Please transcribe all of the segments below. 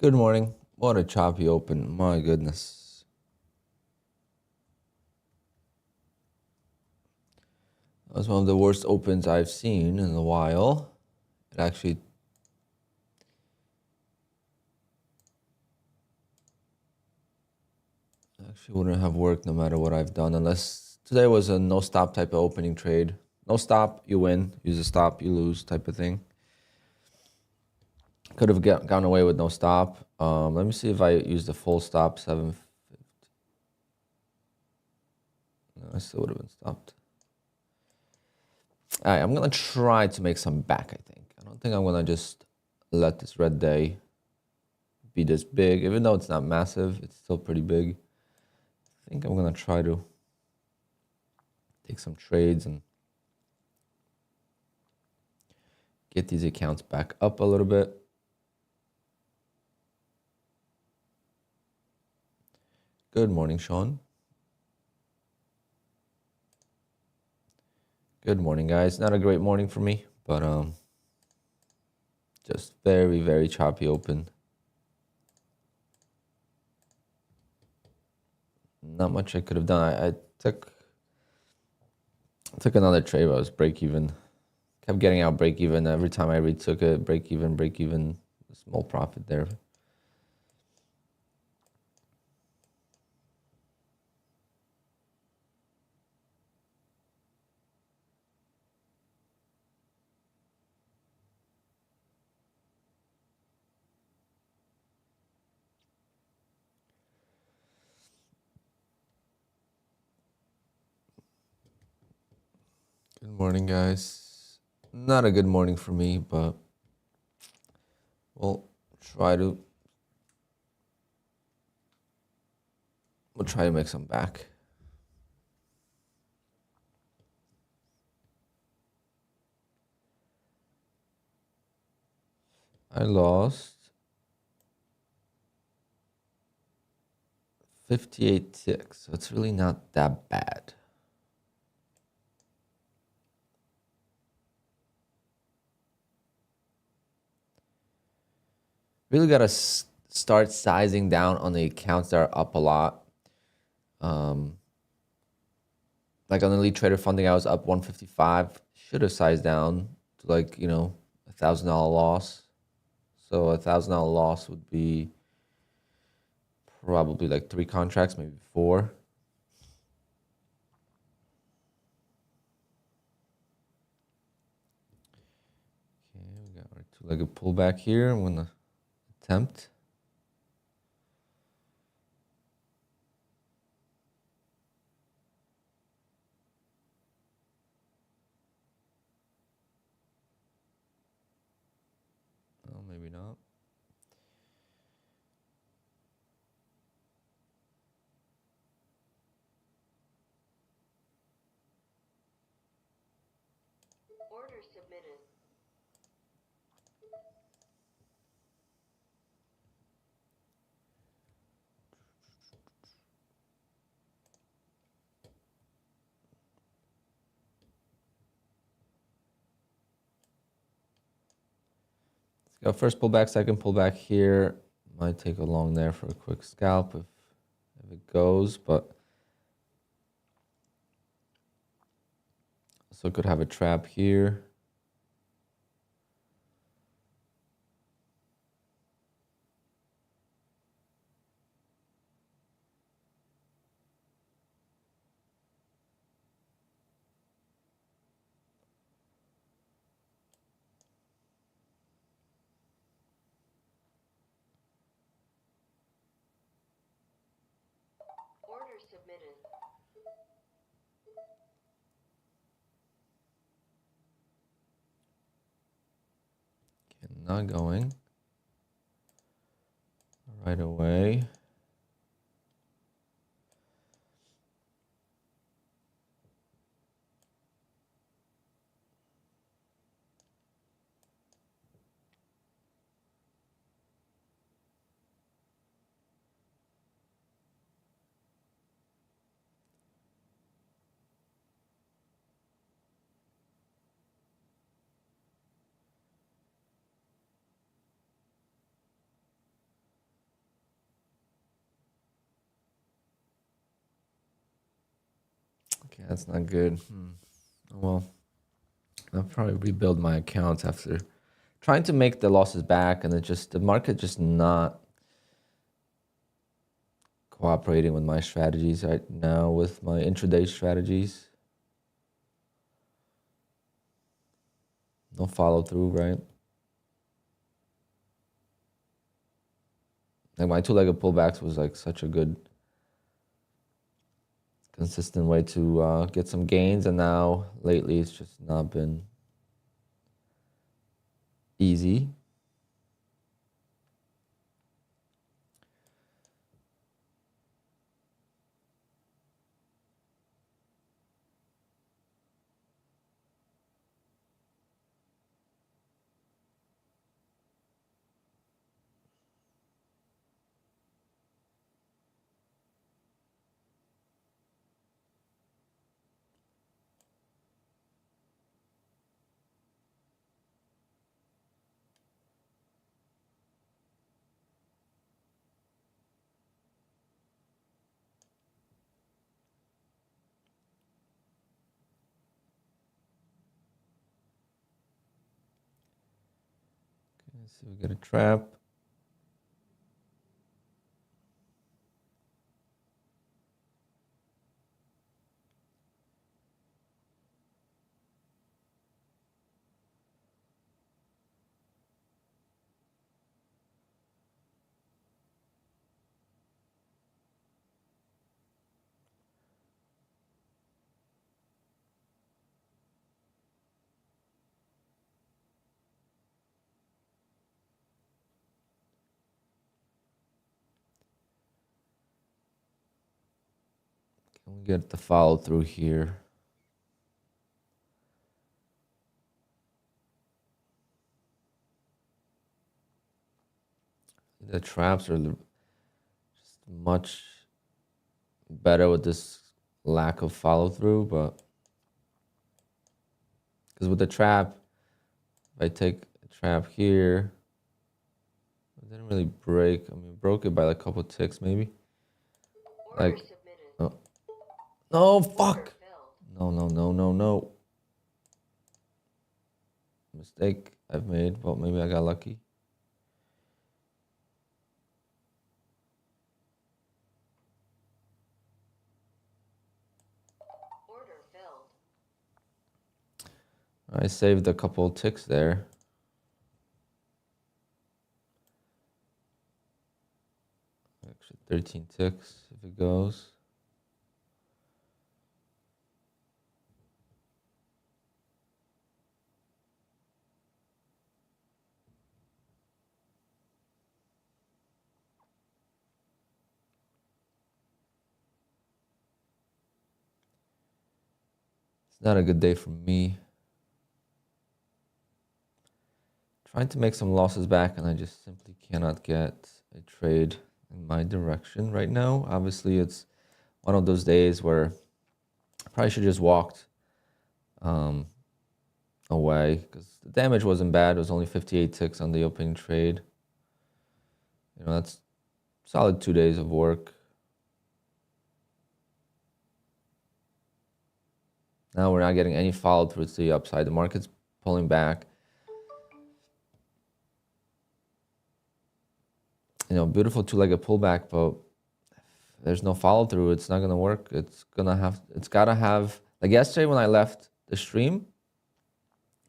Good morning. What a choppy open. My goodness. That was one of the worst opens I've seen in a while. It actually wouldn't have worked no matter what I've done, unless today was a no stop type of opening trade. No stop, you win. Use a stop, you lose type of thing. Could have gone away with no stop. Let me see if I use the full stop, 750. No, I still would have been stopped. All right, I'm going to try to make some back, I think. I don't think I'm going to just let this red day be this big. Even though it's not massive, it's still pretty big. I think I'm going to try to take some trades and get these accounts back up a little bit. Good morning, Sean. Good morning, guys. Not a great morning for me, but just very, very choppy open. Not much I could have done. I took another trade. I was break even. Kept getting out break even every time I retook it. Break even. Small profit there. Good morning, guys. Not a good morning for me, but we'll try to make some back. I lost 58 ticks, so it's really not that bad. Really got to start sizing down on the accounts that are up a lot. Like on the lead trader funding, I was up 155. Should have sized down to like, $1,000 loss. So $1,000 loss would be probably like 3 contracts, maybe 4. Okay, we got our 2-legged pullback here. I'm gonna attempt. Oh, maybe not. Order submitted. Let's go first pullback, second pullback here. Might take a long there for a quick scalp if it goes, but also could have a trap here. Order submitted. Okay, not going right away. That's not good. Well, I'll probably rebuild my accounts after trying to make the losses back, and the market just not cooperating with my strategies right now, with my intraday strategies. No follow through, right? Like my two-legged pullbacks was like such a good, consistent way to get some gains, and now lately it's just not been easy. Let's see, we get a trap. Can we get the follow through here? The traps are just much better with this lack of follow through, but because with the trap, if I take a trap here, it didn't really break. I mean, it broke it by like a couple ticks maybe. Order Like, submitted. oh, no, fuck. Order failed. No, no, no, no, no. Mistake I've made, but maybe I got lucky. Order failed. I saved a couple ticks there. Actually, 13 ticks if it goes. It's not a good day for me. Trying to make some losses back, and I just simply cannot get a trade in my direction right now. Obviously, it's one of those days where I probably should just walked away because the damage wasn't bad. It was only 58 ticks on the opening trade. You know, that's solid 2 days of work. Now we're not getting any follow through to the upside. The market's pulling back. You know, beautiful two-legged pullback, but if there's no follow through, it's not gonna work. It's gotta have, like yesterday when I left the stream,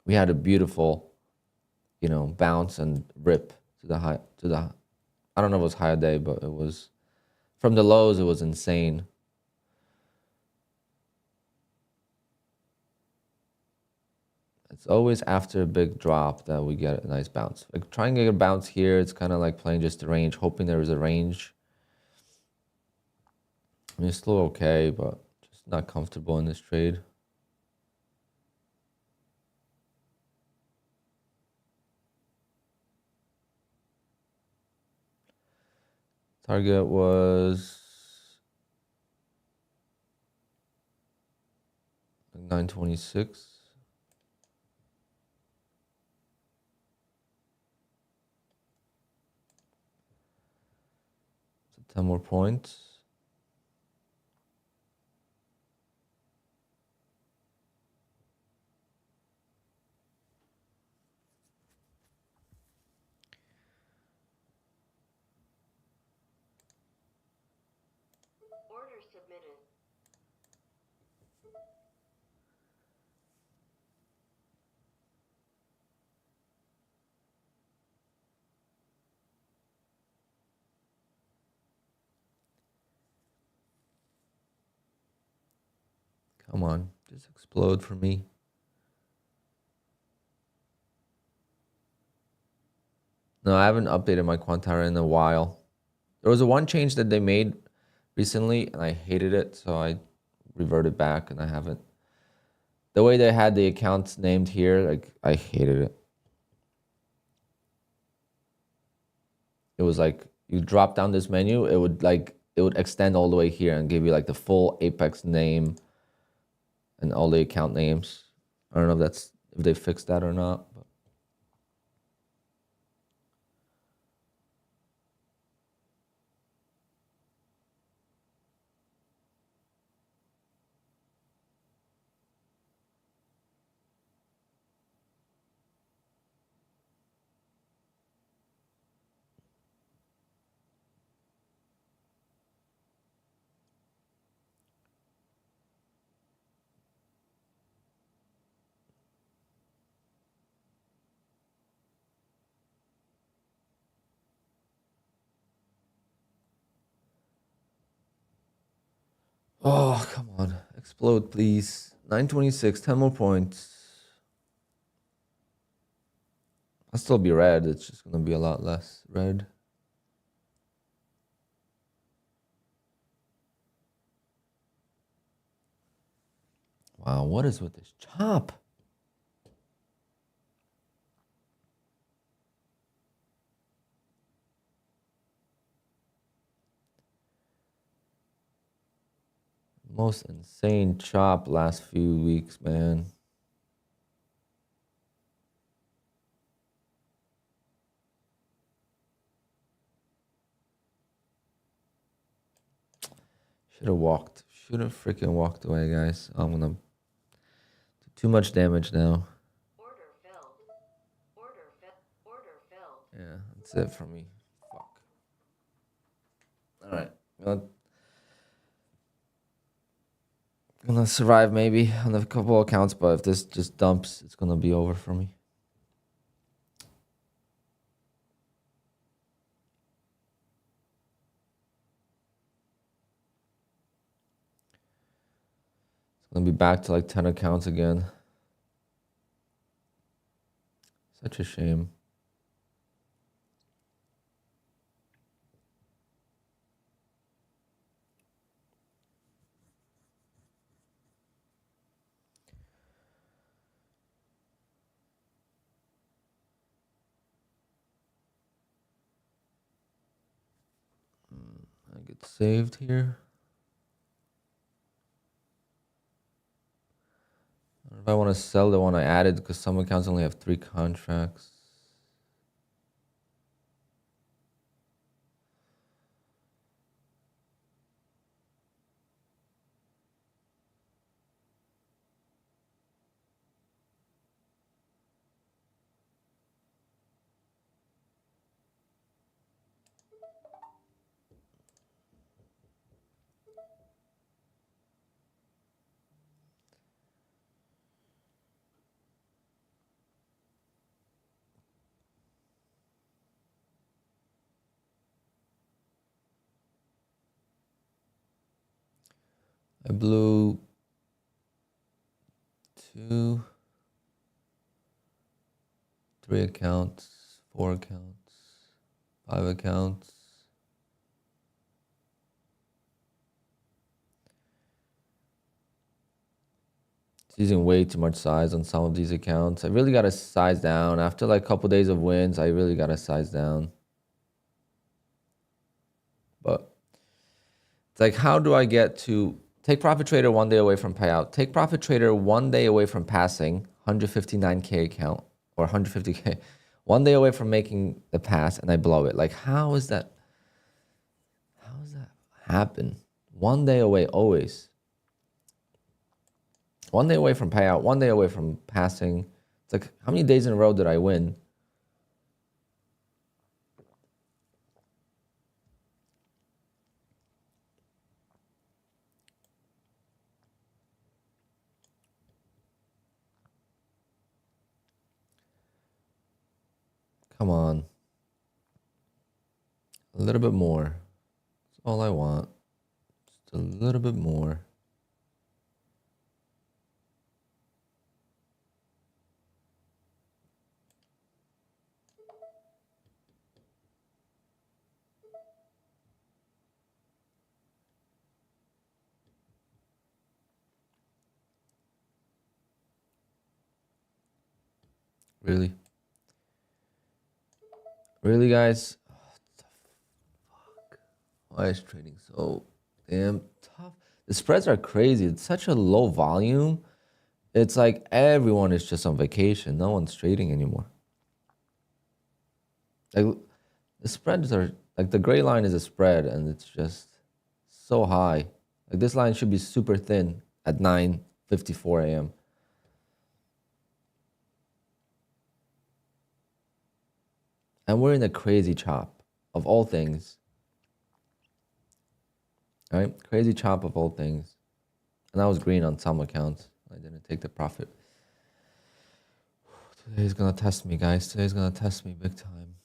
we had a beautiful, you know, bounce and rip to the high, I don't know if it was higher day, but it was from the lows, it was insane. It's always after a big drop that we get a nice bounce. Like trying to get a bounce here, it's kind of like playing just the range, hoping there is a range. I mean, it's still okay, but just not comfortable in this trade. Target was 926. So 10 more points. submitted. Come on, just explode for me. No, I haven't updated my QUANTOWER in a while. There was a one change that they made recently, and I hated it, so I reverted back, and I haven't. The way they had the accounts named here, like, I hated it. It was like, you drop down this menu, it would extend all the way here and give you like the full Apex name and all the account names. I don't know if they fixed that or not. But. Oh, come on. Explode, please. 926, 10 more points. I'll still be red. It's just going to be a lot less red. Wow, what is with this chop? Most insane chop last few weeks, man. Should have freaking walked away, guys. I'm gonna do too much damage now. Order filled. Order filled. Yeah, that's it for me. Fuck. Alright. Gonna survive maybe on a couple accounts, but if this just dumps, it's gonna be over for me. It's gonna be back to like 10 accounts again. Such a shame. I get saved here. I don't know if I want to sell the one I added because some accounts only have 3 contracts. I blew 2, 3 accounts, 4 accounts, 5 accounts. It's using way too much size on some of these accounts. I really got to size down. After like a couple days of wins, I really got to size down. But it's like, how do I get to take profit trader 1 day away from payout? Take profit trader 1 day away from passing 159K account or 150K. 1 day away from making the pass and I blow it. Like, how is that? How does that happen? 1 day away always. 1 day away from payout, 1 day away from passing. It's like, how many days in a row did I win? Come on. A little bit more. That's all I want. Just a little bit more. Really? Really, guys? Why is trading so damn tough? The spreads are crazy. It's such a low volume. It's like everyone is just on vacation. No one's trading anymore. Like the spreads are like the gray line is a spread and it's just so high. Like this line should be super thin at 9:54 a.m. And we're in a crazy chop of all things. All right? Crazy chop of all things. And I was green on some accounts. I didn't take the profit. Today's gonna test me, guys. Today's gonna test me big time.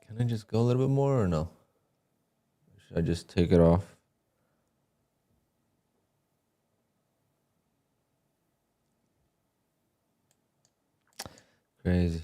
Can I just go a little bit more or no? Should I just take it off? Crazy.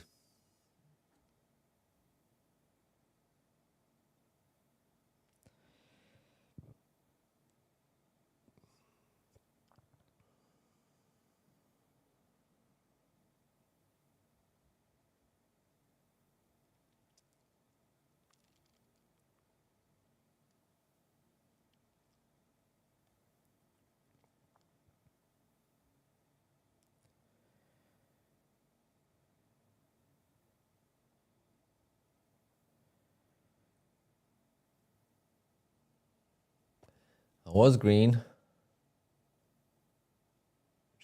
I was green, which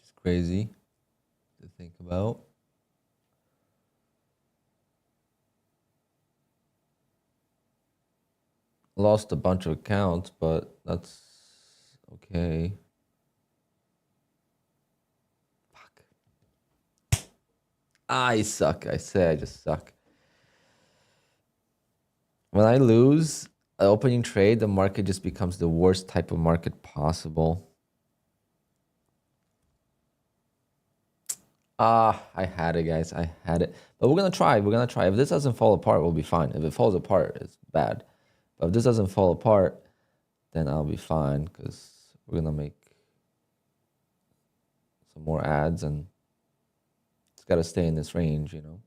is crazy to think about. Lost a bunch of accounts, but that's okay. Fuck. I suck. I say I just suck. When I lose an opening trade, the market just becomes the worst type of market possible. I had it, guys. I had it. But we're gonna try. We're gonna try. If this doesn't fall apart, we'll be fine. If it falls apart, it's bad. But if this doesn't fall apart, then I'll be fine because we're gonna make some more ads and it's gotta stay in this range, you know.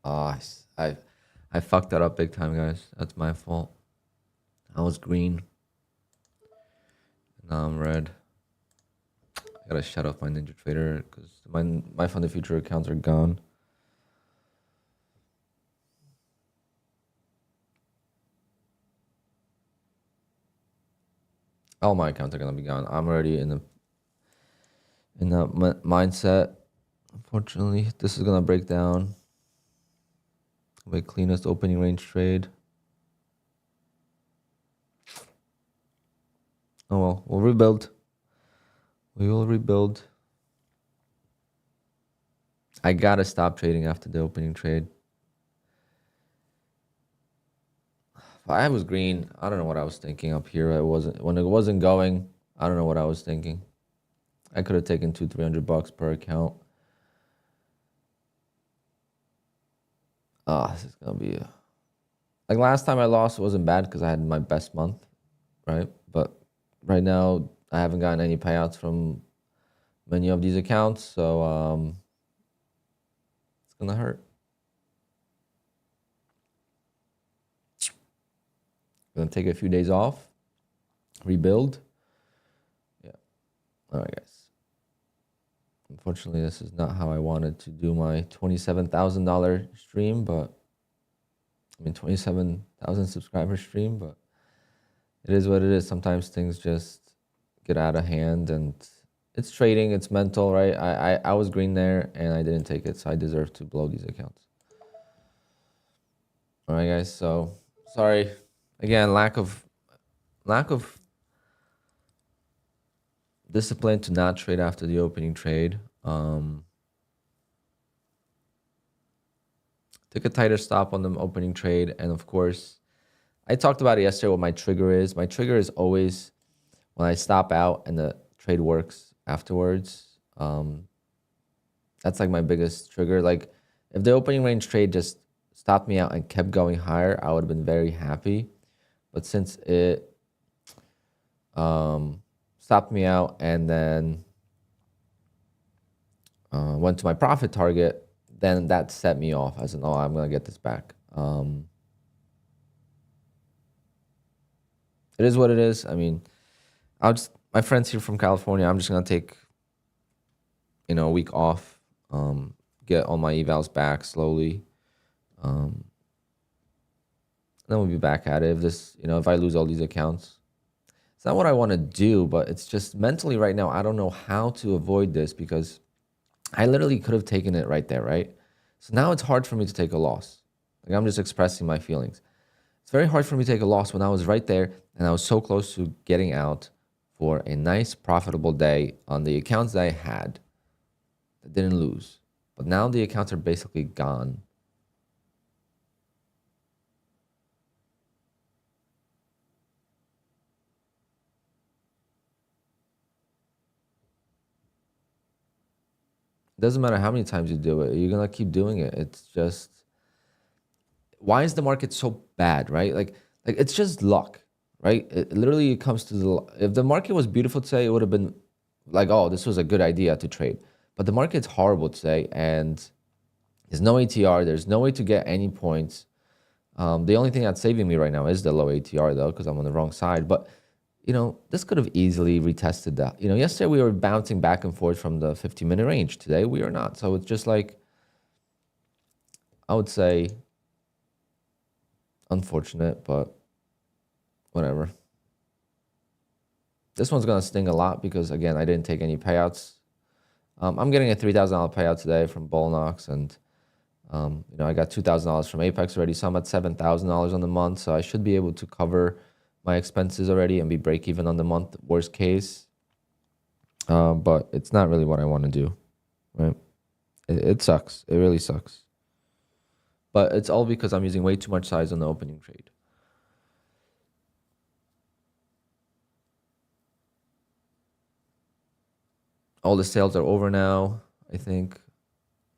Ah, I fucked that up big time, guys. That's my fault. I was green. Now I'm red. I gotta shut off my Ninja Trader because my Fund the Future accounts are gone. All my accounts are gonna be gone. I'm already in that mindset. Unfortunately, this is gonna break down. My cleanest opening range trade. Oh well, we'll rebuild. We will rebuild. I gotta stop trading after the opening trade. If I was green, I don't know what I was thinking up here. When it wasn't going, I don't know what I was thinking. I could have taken $200-300 per account. This is gonna be like last time I lost, it wasn't bad because I had my best month, right? But right now I haven't gotten any payouts from many of these accounts, so it's gonna hurt. Gonna take a few days off, rebuild. Yeah. All right, guys. Unfortunately, this is not how I wanted to do my $27,000 stream, but I mean 27,000 subscriber stream, but it is what it is. Sometimes things just get out of hand, and it's trading, it's mental, right? I was green there and I didn't take it, so I deserve to blow these accounts. All right, guys. So sorry again, lack of discipline to not trade after the opening trade. Took a tighter stop on the opening trade, and of course, I talked about it yesterday. What my trigger is? My trigger is always when I stop out and the trade works afterwards. That's like my biggest trigger. Like if the opening range trade just stopped me out and kept going higher, I would have been very happy. But since it stopped me out and then went to my profit target, then that set me off as an, oh, I'm gonna get this back. It is what it is. I mean, my friends here from California, I'm just gonna take, a week off, get all my evals back slowly. Then we'll be back at it. If I lose all these accounts, it's not what I want to do, but it's just mentally right now, I don't know how to avoid this because I literally could have taken it right there, right? So now it's hard for me to take a loss. Like I'm just expressing my feelings. It's very hard for me to take a loss when I was right there and I was so close to getting out for a nice profitable day on the accounts that I had that didn't lose. But now the accounts are basically gone. It doesn't matter how many times you do it. You're going to keep doing it. It's just, why is the market so bad, right? Like it's just luck, right? It literally comes to if the market was beautiful today, it would have been like, oh, this was a good idea to trade. But the market's horrible today, and there's no ATR. There's no way to get any points. The only thing that's saving me right now is the low ATR, though, because I'm on the wrong side. But, this could have easily retested that. Yesterday we were bouncing back and forth from the 15-minute range. Today we are not. So it's just like, I would say, unfortunate, but whatever. This one's going to sting a lot because, again, I didn't take any payouts. I'm getting a $3,000 payout today from Bullnox, and I got $2,000 from Apex already, so I'm at $7,000 on the month, so I should be able to cover my expenses already and be break even on the month, worst case. But it's not really what I want to do, right? It sucks. It really sucks. But it's all because I'm using way too much size on the opening trade. All the sales are over now, I think.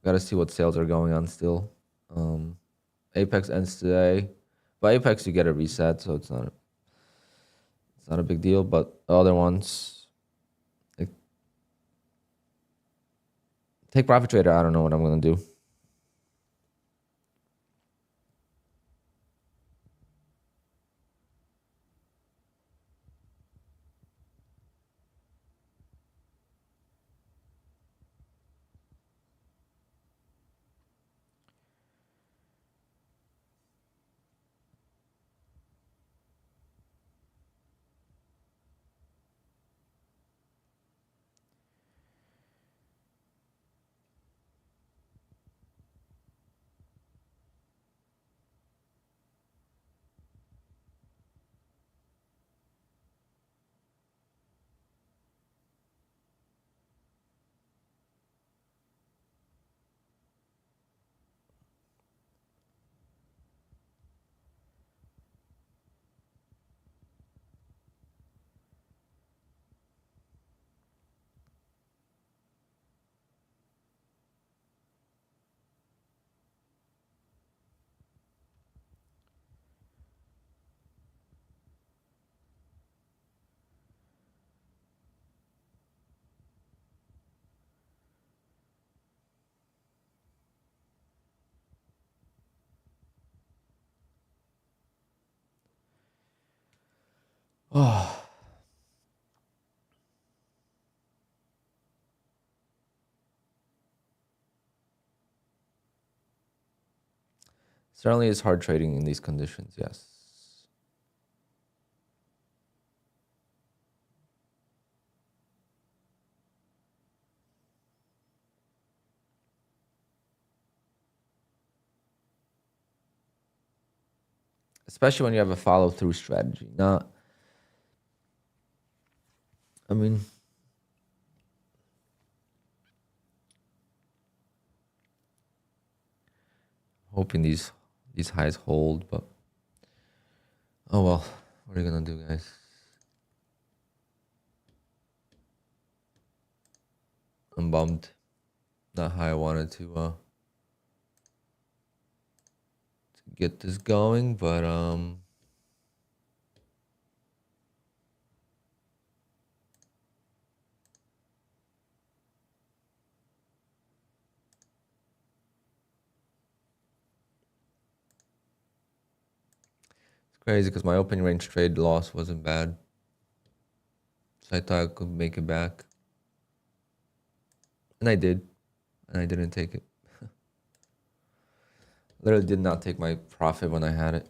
Got to see what sales are going on still. Apex ends today. By Apex, you get a reset, so it's not a big deal. But the other ones, like Take Profit Trader, I don't know what I'm going to do. Oh. Certainly it's hard trading in these conditions, yes. Especially when you have a follow-through strategy. Not, I mean, hoping these highs hold, but oh well. What are you gonna do, guys? I'm bummed. Not how I wanted to get this going, but it's crazy because my opening range trade loss wasn't bad. So I thought I could make it back. And I did. And I didn't take it. Literally did not take my profit when I had it.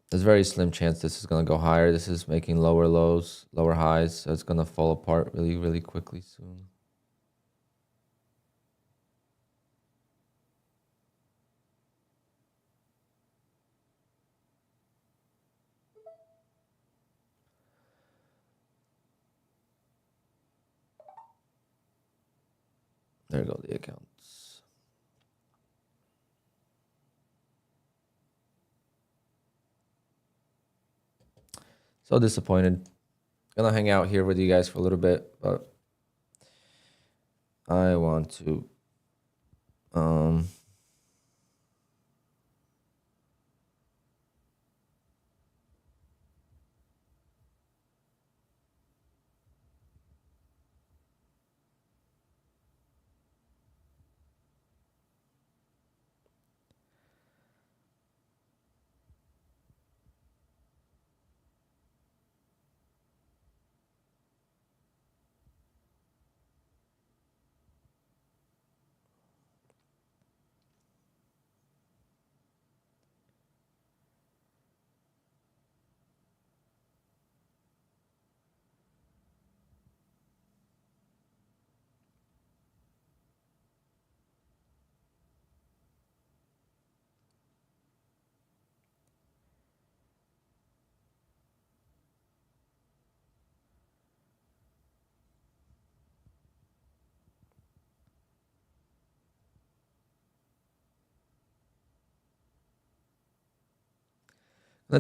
There's a very slim chance this is going to go higher. This is making lower lows, lower highs. So it's going to fall apart really, really quickly soon. There go the accounts. So disappointed. Gonna hang out here with you guys for a little bit, but I want to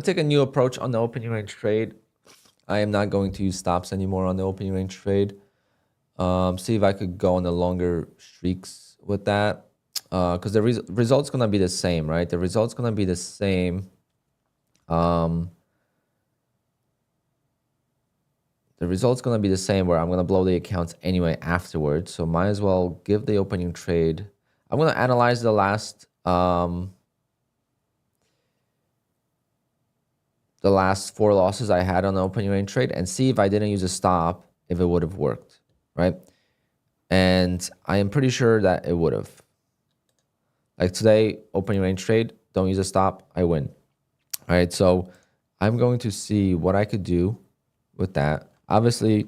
take a new approach on the opening range trade. I am not going to use stops anymore on the opening range trade. See if I could go on the longer streaks with that. Because the result's going to be the same, right? The result's going to be the same. The result's going to be the same where I'm going to blow the accounts anyway afterwards. So might as well give the opening trade. I'm going to analyze the last 4 losses I had on the opening range trade and see if I didn't use a stop, if it would have worked, right? And I am pretty sure that it would have. Like today, opening range trade, don't use a stop, I win. All right, so I'm going to see what I could do with that. Obviously,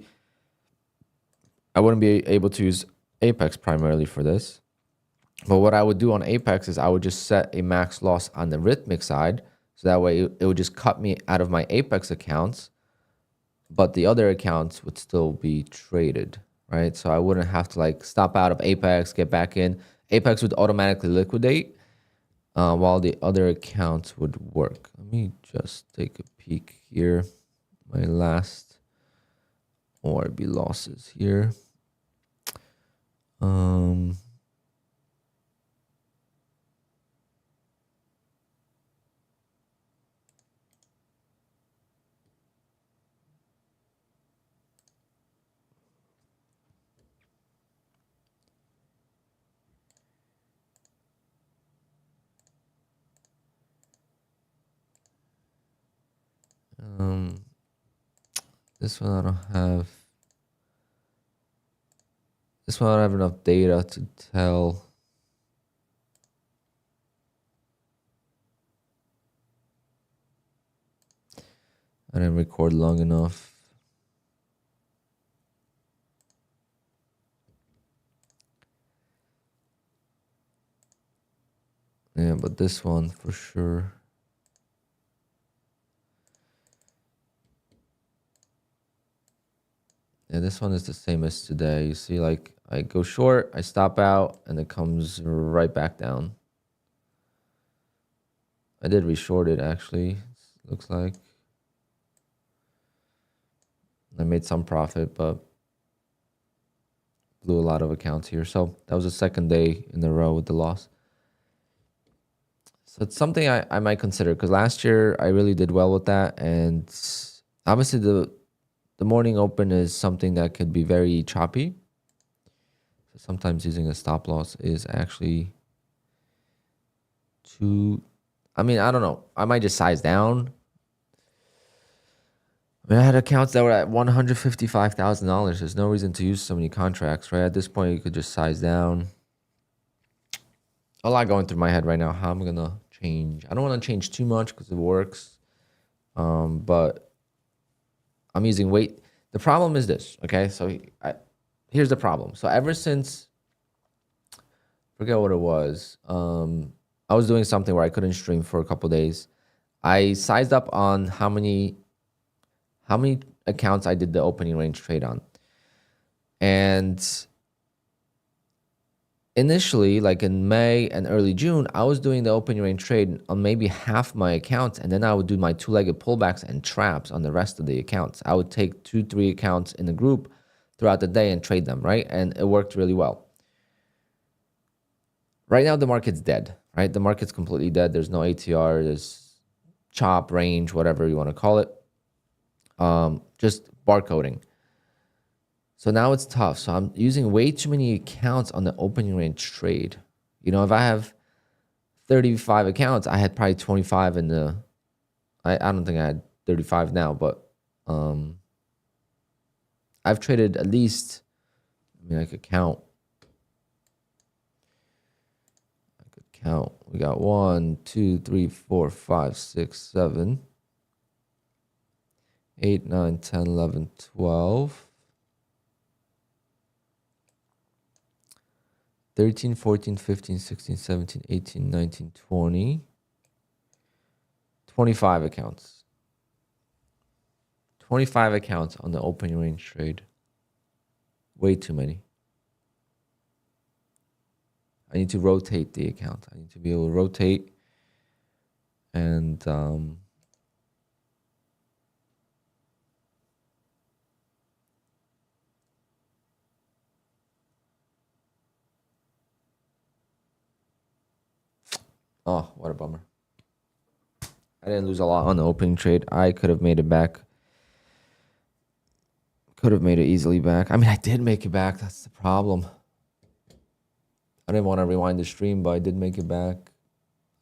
I wouldn't be able to use Apex primarily for this. But what I would do on Apex is I would just set a max loss on the Rhythmic side. So that way it would just cut me out of my Apex accounts, but the other accounts would still be traded, right? So I wouldn't have to like stop out of Apex, get back in. Apex would automatically liquidate while the other accounts would work. Let me just take a peek here. My last ORB losses here. This one I don't have. This one I don't have enough data to tell. I didn't record long enough. Yeah, but this one for sure. Yeah, this one is the same as today. You see, like, I go short, I stop out, and it comes right back down. I did reshort it, actually. Looks like. I made some profit, but blew a lot of accounts here. So that was the second day in a row with the loss. So it's something I might consider, because last year I really did well with that. And obviously the morning open is something that could be very choppy. So sometimes using a stop loss is actually too, I mean, I don't know. I might just size down. I mean, I had accounts that were at $155,000. There's no reason to use so many contracts, right? At this point, you could just size down. A lot going through my head right now. How I'm gonna change? I don't want to change too much because it works, but I'm using weight. The problem is this, okay? So here's the problem. So ever since, forget what it was, I was doing something where I couldn't stream for a couple days. I sized up on how many accounts I did the opening range trade on. And initially, like in May and early June, I was doing the opening range trade on maybe half my accounts, and then I would do my two-legged pullbacks and traps on the rest of the accounts. I would take 2-3 accounts in a group throughout the day and trade them, right? And it worked really well. Right now, the market's dead, right? The market's completely dead. There's no ATR, there's chop, range, whatever you want to call it. Just barcoding. So now it's tough. So I'm using way too many accounts on the opening range trade. You know, if I have 35 accounts, I had probably 25 in the, I don't think I had 35 now, but I've traded at least, I mean, I could count. We got 1, 2, 3, 4, 5, 6, 7, 8, 9, 10, 11, 12, 13, 14, 15, 16, 17, 18, 19, 20, 25 accounts. 25 accounts on the opening range trade. Way too many. I need to rotate the account. I need to be able to rotate and oh, what a bummer. I didn't lose a lot on the opening trade. I could have made it back. Could have made it easily back. I mean, I did make it back. That's the problem. I didn't want to rewind the stream, but I did make it back.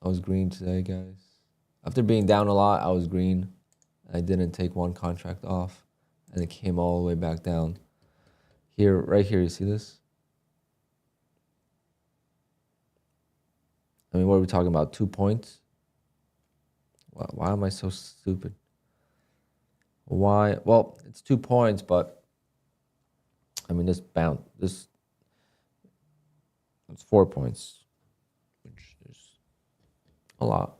I was green today, guys. After being down a lot, I was green. I didn't take one contract off, and it came all the way back down. Here, right here, you see this? I mean, what are we talking about? 2 points? Why am I so stupid? Why? Well, it's 2 points, but I mean, this bounce, it's 4 points, which is a lot.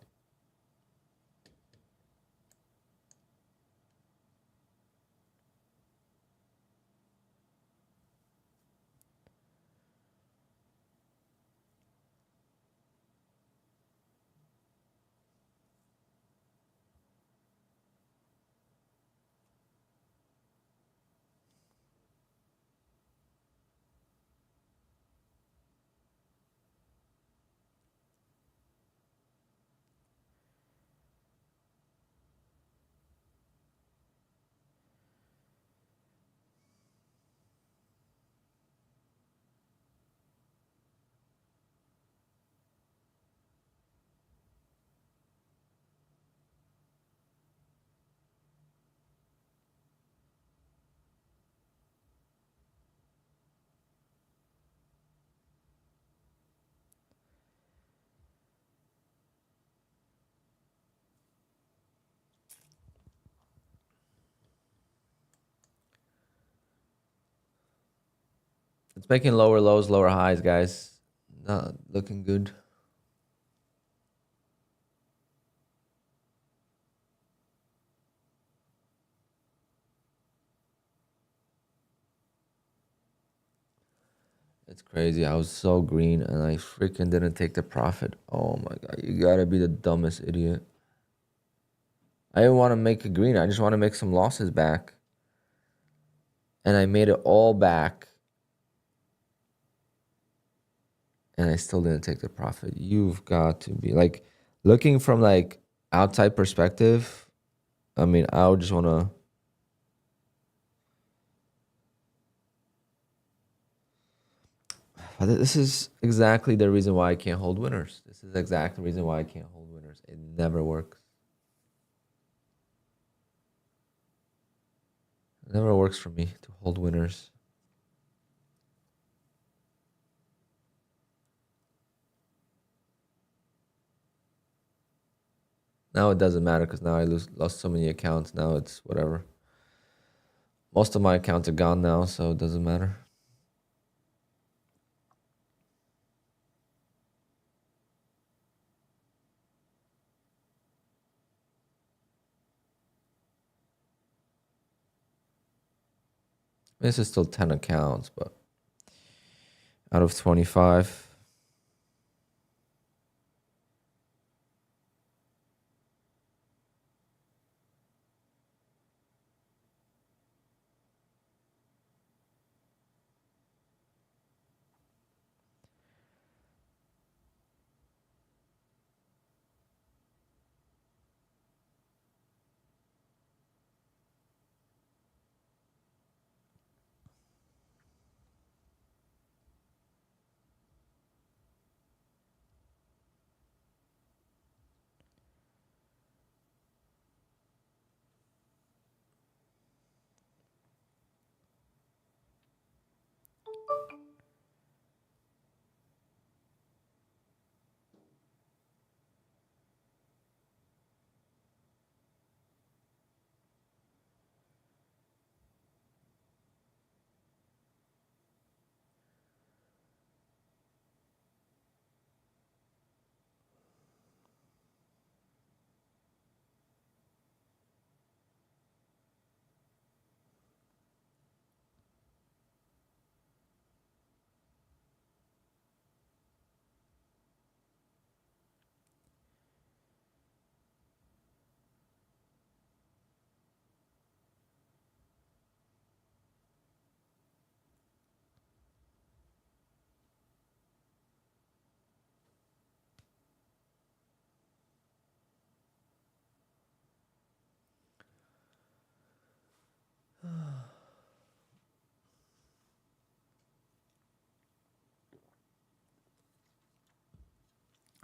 It's making lower lows, lower highs, guys. Not looking good. It's crazy. I was so green and I freaking didn't take the profit. Oh my God. You gotta be the dumbest idiot. I didn't want to make it green. I just want to make some losses back. And I made it all back. And I still didn't take the profit. You've got to be like looking from like outside perspective. I mean, I would just want to. This is exactly the reason why I can't hold winners. This is exactly the reason why I can't hold winners. It never works. It never works for me to hold winners. Now it doesn't matter because now I lost so many accounts. Now it's whatever. Most of my accounts are gone now, so it doesn't matter. This is still 10 accounts, but out of 25.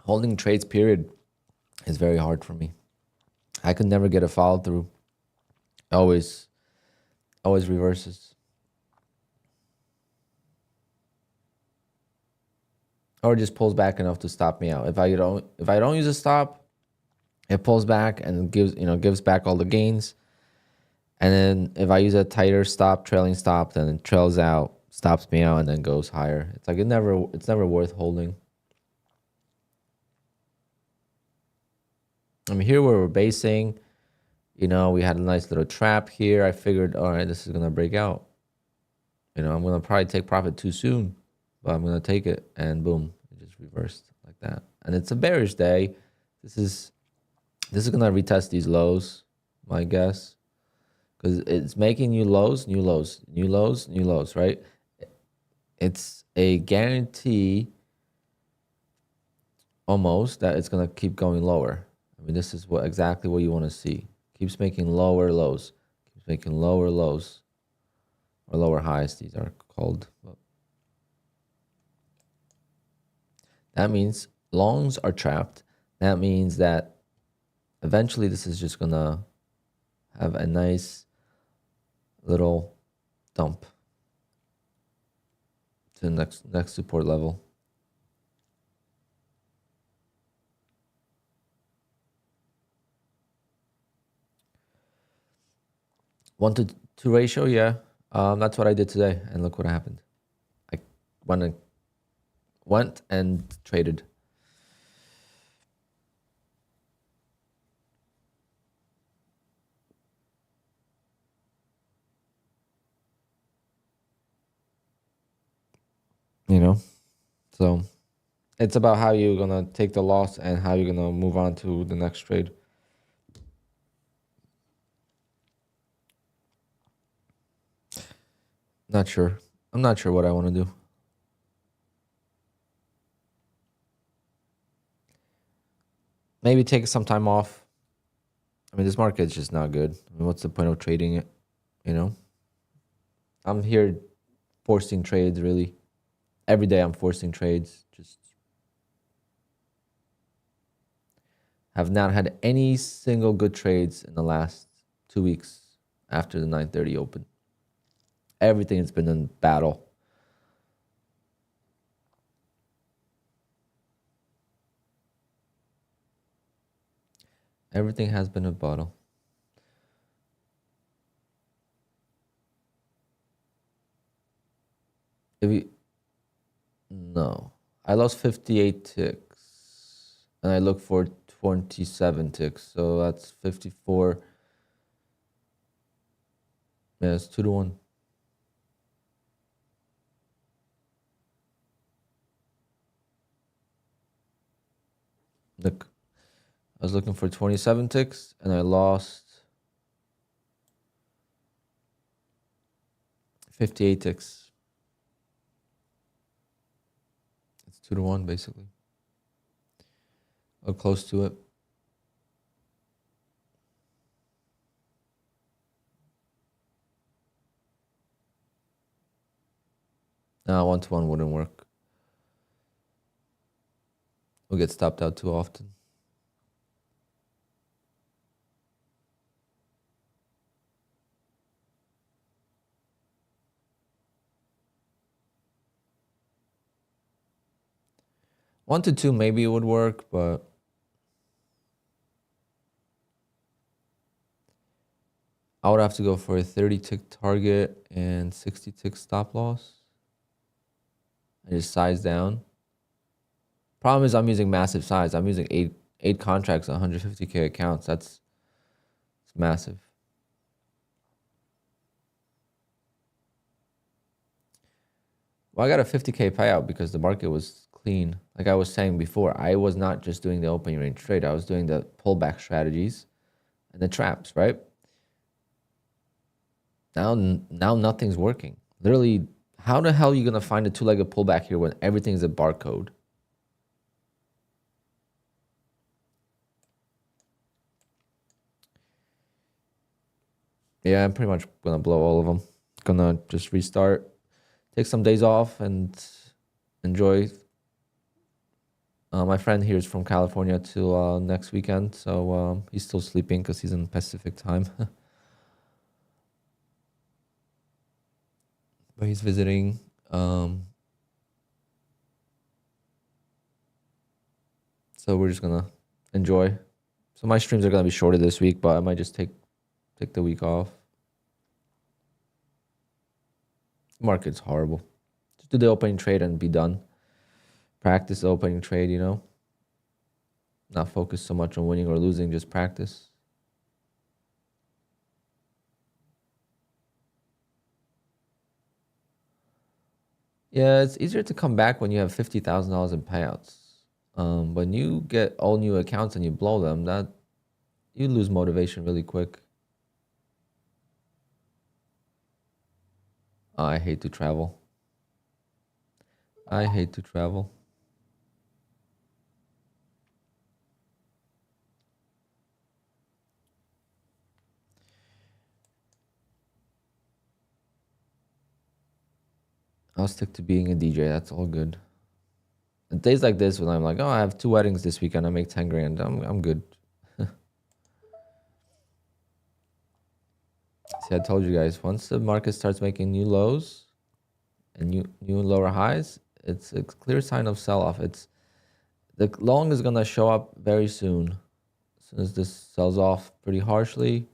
Holding trades, period, is very hard for me. I could never get a follow through. Always reverses. Or just pulls back enough to stop me out. If I don't use a stop, it pulls back and gives back all the gains. And then if I use a tighter stop, trailing stop, then it trails out, stops me out, and then goes higher. It's like it's never worth holding. I mean, here where we're basing, we had a nice little trap here. I figured, all right, this is gonna break out. I'm gonna probably take profit too soon, but I'm gonna take it, and boom, it just reversed like that. And it's a bearish day. This is gonna retest these lows, my guess, because it's making new lows, new lows, new lows, new lows, right? It's a guarantee almost that it's gonna keep going lower. I mean, this is exactly what you want to see. Keeps making lower lows, keeps making lower lows, or lower highs. These are called. That means longs are trapped. That means that eventually this is just gonna have a nice little dump to the next support level. 1-to-2 ratio, yeah. That's what I did today, and look what happened. went and traded. You know, so it's about how you're gonna take the loss and how you're gonna move on to the next trade. Not sure. I'm not sure what I want to do. Maybe take some time off. I mean, this market's just not good. I mean, what's the point of trading it? You know, I'm here forcing trades, really. Every day I'm forcing trades. Just have not had any single good trades in the last 2 weeks after the 9:30 open. Everything has been in battle. Everything has been a battle. If you, no, I lost 58 ticks and I look for 27 ticks. So that's 54. Yeah, it's 2-1. Look, I was looking for 27 ticks and I lost 58 ticks. It's 2-1 basically. Or close to it. No, 1-to-1 wouldn't work. We'll get stopped out too often. One to two maybe it would work, but I would have to go for a 30 tick target and 60 tick stop loss. And just size down. Problem is I'm using massive size. I'm using eight contracts on 150K accounts. It's massive. Well, I got a 50K payout because the market was clean. Like I was saying before, I was not just doing the open range trade. I was doing the pullback strategies and the traps, right? Now nothing's working. Literally, how the hell are you going to find a two-legged pullback here when everything's a barcode? Yeah, I'm pretty much going to blow all of them. Gonna just restart, take some days off and enjoy. My friend here is from California till next weekend, so he's still sleeping because he's in Pacific time. But he's visiting. So we're just gonna enjoy. So my streams are gonna be shorter this week, but I might just take the week off. Market's horrible. Just do the opening trade and be done. Practice the opening trade, you know. Not focus so much on winning or losing, just practice. Yeah, it's easier to come back when you have $50,000 in payouts. When you get all new accounts and you blow them, that you lose motivation really quick. I hate to travel. I hate to travel. I'll stick to being a DJ. That's all good. And days like this, when I'm like, oh, I have 2 weddings this weekend, I make 10 grand. I'm good. See, I told you guys, once the market starts making new lows and new lower highs, it's a clear sign of sell-off. It's the long is gonna show up very soon. As soon as this sells off pretty harshly,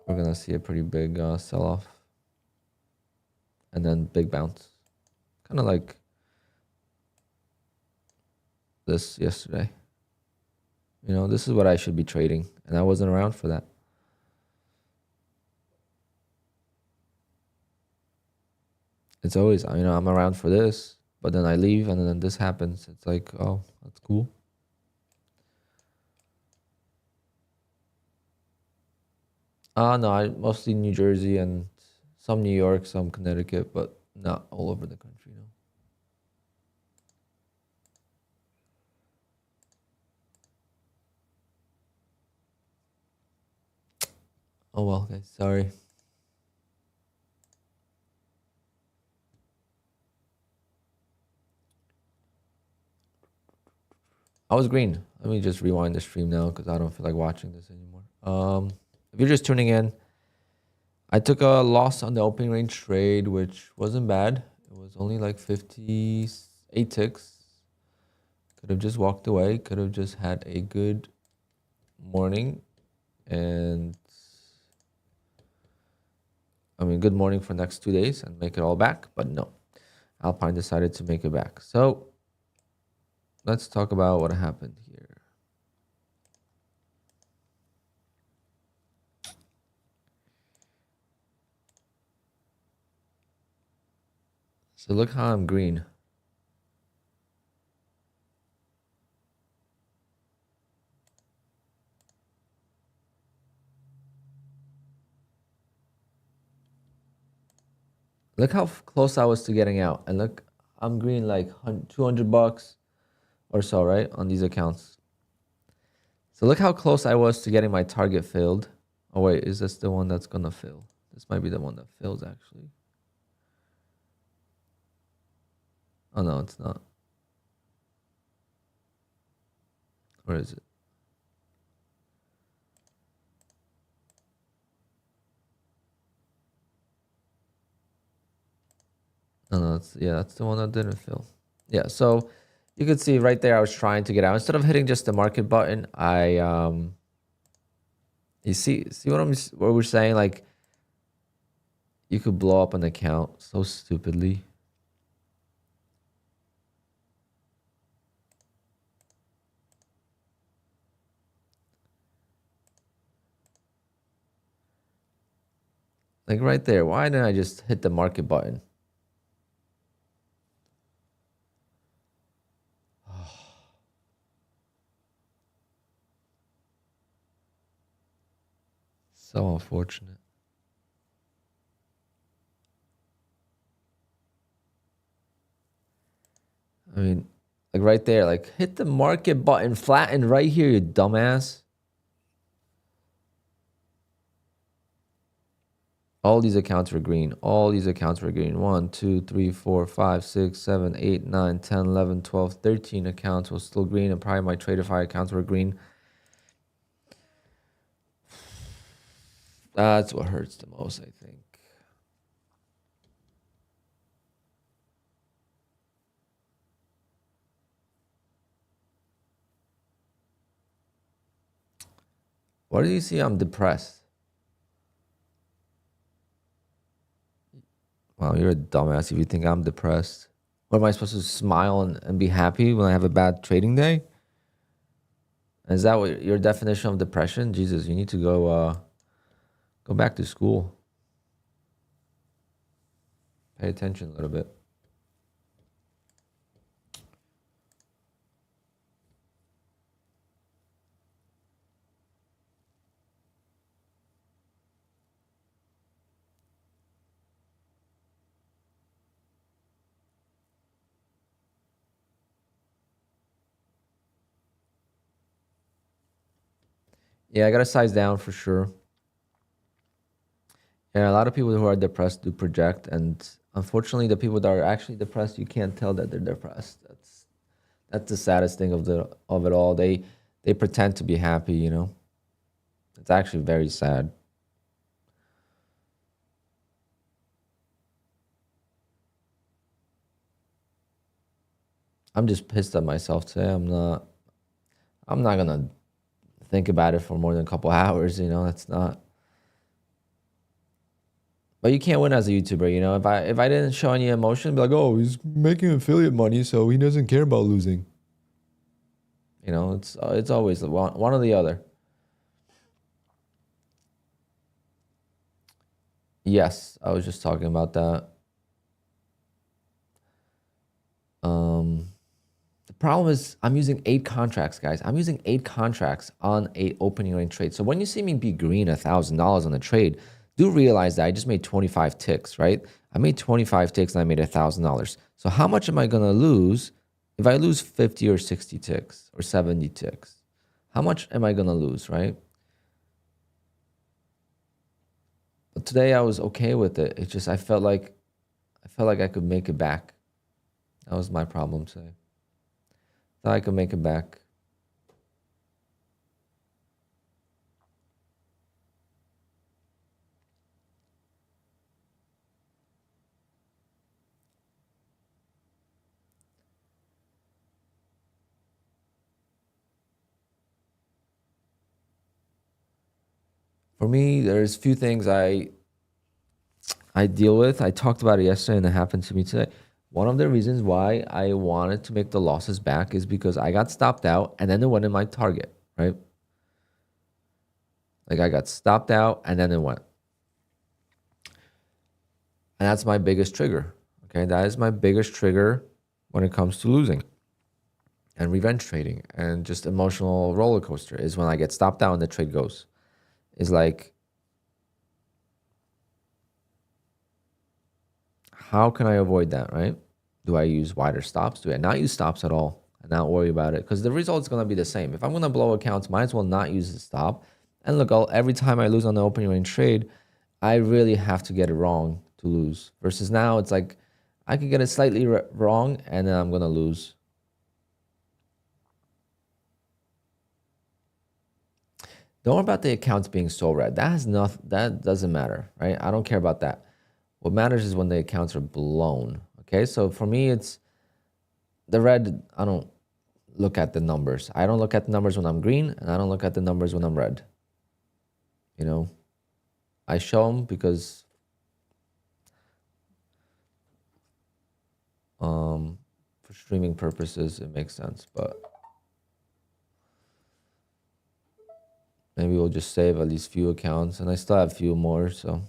we're gonna see a pretty big sell-off. and then big bounce. Kind of like this yesterday. You know, this is what I should be trading, and I wasn't around for that. It's always, you know, I'm around for this, but then I leave and then this happens. It's like, oh, that's cool. No, I mostly New Jersey and some New York, some Connecticut, but not all over the country, no. Oh well, guys, sorry. I was green. Let me just rewind the stream now because I don't feel like watching this anymore. If you're just tuning in, I took a loss on the opening range trade, which wasn't bad. It was only like 58 ticks. Could have just walked away. Could have just had a good morning. And I mean, good morning for next 2 days and make it all back. But no, Alpine decided to make it back. So let's talk about what happened here. So look how I'm green. Look how close I was to getting out. And look, I'm green like $200 or so, right? On these accounts. So look how close I was to getting my target filled. Oh wait, is this the one that's gonna fill? This might be the one that fills actually. Oh no, it's not. Where is it? No, that's the one that didn't fill. Yeah, so you could see right there I was trying to get out. Instead of hitting just the market button, you see what we're saying? Like, you could blow up an account so stupidly. Like right there, why didn't I just hit the market button? So unfortunate. I mean, like right there, like hit the market button, flatten right here, you dumbass. All these accounts were green. All these accounts were green. 1, 2, 3, 4, 5, 6, 7, 8, 9, 10, 11, 12, 13 accounts was still green, and probably my Traderify accounts were green. That's what hurts the most, I think. Why do you see I'm depressed? Wow, you're a dumbass if you think I'm depressed. What am I supposed to smile and be happy when I have a bad trading day? Is that what your definition of depression? Jesus, you need to go back to school. Pay attention a little bit. Yeah, I gotta size down for sure. Yeah, a lot of people who are depressed do project, and unfortunately, the people that are actually depressed, you can't tell that they're depressed. That's the saddest thing of it all. They pretend to be happy, you know. It's actually very sad. I'm just pissed at myself today. I'm not gonna think about it for more than a couple hours, you know. That's not. But you can't win as a YouTuber, you know. If I didn't show any emotion, be like, oh, he's making affiliate money, so he doesn't care about losing. You know, it's always one or the other. Yes, I was just talking about that. The problem is I'm using 8 contracts, guys. I'm using 8 contracts on a opening range trade. So when you see me be green $1,000 on the trade, do realize that I just made 25 ticks, right? I made 25 ticks and I made $1,000. So how much am I gonna lose if I lose 50 or 60 ticks or 70 ticks? How much am I gonna lose, right? But today I was okay with it. It's just I felt like I could make it back. That was my problem today. Thought I could make it back. For me, there's few things I deal with. I talked about it yesterday and it happened to me today. One of the reasons why I wanted to make the losses back is because I got stopped out and then it went in my target, right? Like I got stopped out and then it went. And that's my biggest trigger. Okay, that is my biggest trigger when it comes to losing and revenge trading and just emotional roller coaster is when I get stopped out and the trade goes. Is like, how can I avoid that, right? Do I use wider stops? Do I not use stops at all and not worry about it? Because the result is going to be the same. If I'm going to blow accounts, might as well not use the stop. And look, every time I lose on the opening range trade, I really have to get it wrong to lose. Versus now, it's like I could get it slightly wrong and then I'm going to lose. Don't worry about the accounts being so red. That doesn't matter, right? I don't care about that. What matters is when the accounts are blown. Okay, so for me, it's the red. I don't look at the numbers. I don't look at the numbers when I'm green, and I don't look at the numbers when I'm red. You know, I show them because for streaming purposes, it makes sense. But maybe we'll just save at least few accounts, and I still have a few more. So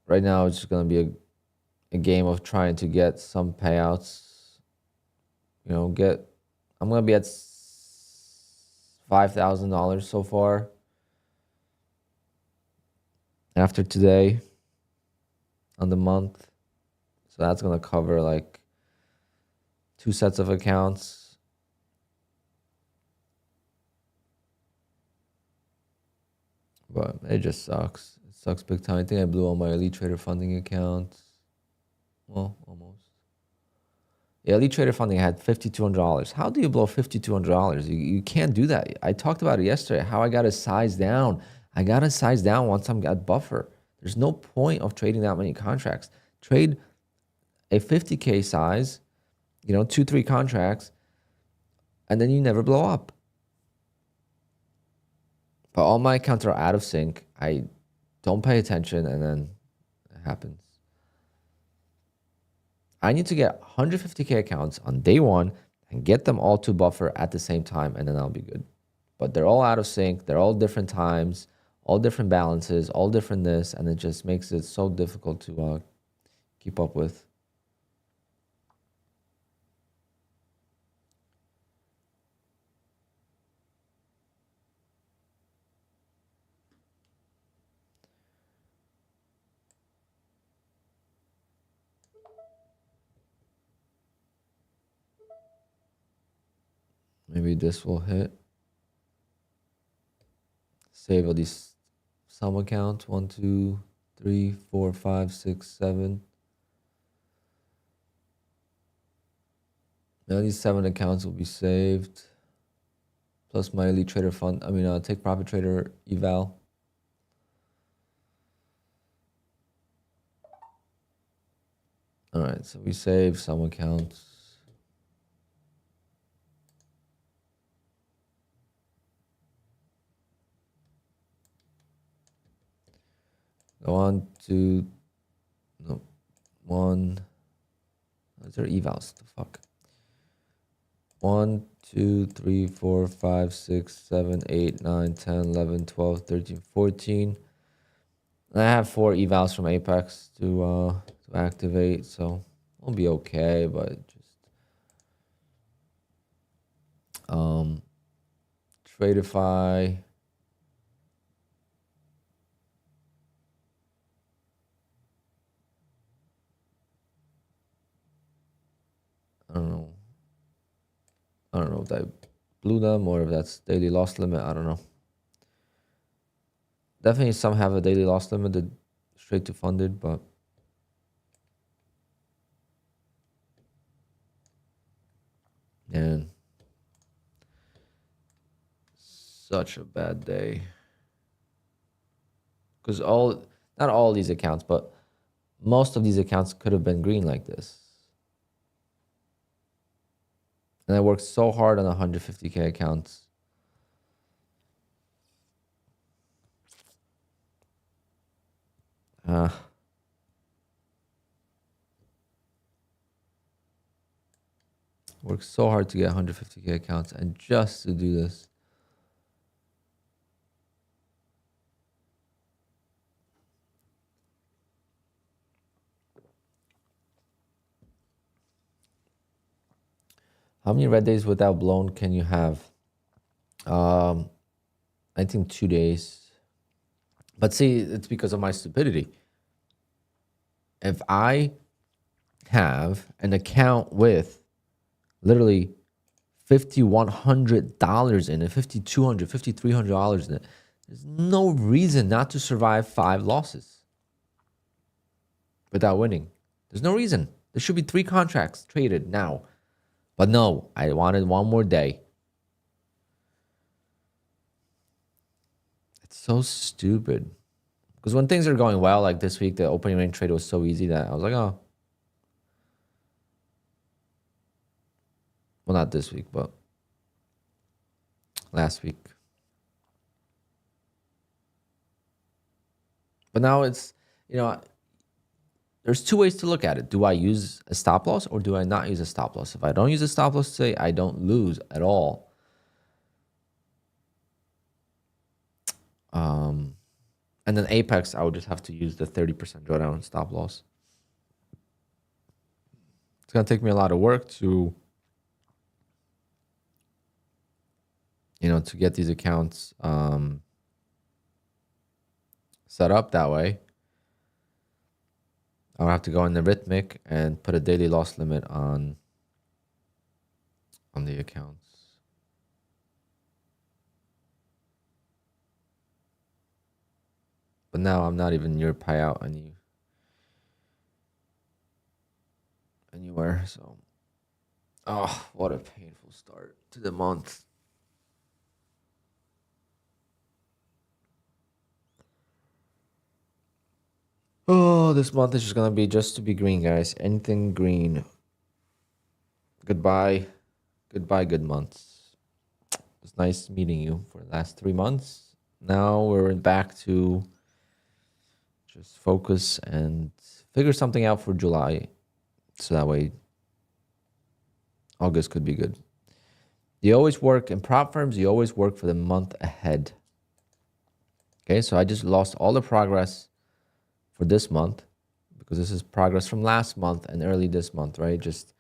right now, it's just gonna be a game of trying to get some payouts. You know, I'm gonna be at $5,000 so far after today on the month. So that's gonna cover like 2 sets of accounts. But it just sucks. It sucks big time. I think I blew all my Elite Trader funding accounts. Well, almost. Yeah, Elite Trader funding had $5,200. How do you blow $5,200? You can't do that. I talked about it yesterday, how I got to size down. I got to size down once I'm at buffer. There's no point of trading that many contracts. Trade a 50K size, you know, 2-3 contracts, and then you never blow up. But all my accounts are out of sync. I don't pay attention, and then it happens. I need to get 150K accounts on day one and get them all to buffer at the same time, and then I'll be good. But they're all out of sync. They're all different times, all different balances, all different this, and it just makes it so difficult to keep up with. Maybe this will hit. Save all these sum accounts. 1, 2, 3, 4, 5, 6, 7. Now these 7 accounts will be saved. Plus my Elite Trader fund. Take Profit Trader eval. All right, so we save some accounts. Go on to, no, one. Those are evals. The fuck. 1, 2, 3, 4, 5, 6, 7, 8, 9, 10, 11, 12, 13, 14. And I have 4 evals from Apex to activate, so we'll be okay. But just Tradeify. I don't know. I don't know if I blew them or if that's daily loss limit. I don't know. Definitely some have a daily loss limit straight to funded, but man, such a bad day. Because not all these accounts, but most of these accounts could have been green like this. And I worked so hard on 150K accounts. Worked so hard to get 150K accounts, and just to do this. How many red days without blown can you have? I think 2 days. But see, it's because of my stupidity. If I have an account with literally $5,100 in it, $5,200, $5,300 in it, there's no reason not to survive 5 losses without winning. There's no reason. There should be 3 contracts traded now. But no, I wanted one more day. It's so stupid. Because when things are going well, like this week, the opening range trade was so easy that I was like, oh. Well, not this week, but last week. But now it's, there's 2 ways to look at it. Do I use a stop loss or do I not use a stop loss? If I don't use a stop loss today, I don't lose at all. And then Apex, I would just have to use the 30% drawdown stop loss. It's going to take me a lot of work to, to get these accounts set up that way. I'll have to go in the Rhythmic and put a daily loss limit on the accounts. But now I'm not even near payout anywhere. So, oh, what a painful start to the month. Oh, this month is just going to be just to be green, guys. Anything green. Goodbye. Goodbye, good months. It's nice meeting you for the last 3 months. Now we're back to just focus and figure something out for July. So that way, August could be good. You always work in prop firms. You always work for the month ahead. Okay, so I just lost all the progress for this month because this is progress from last month and early this month, right? Just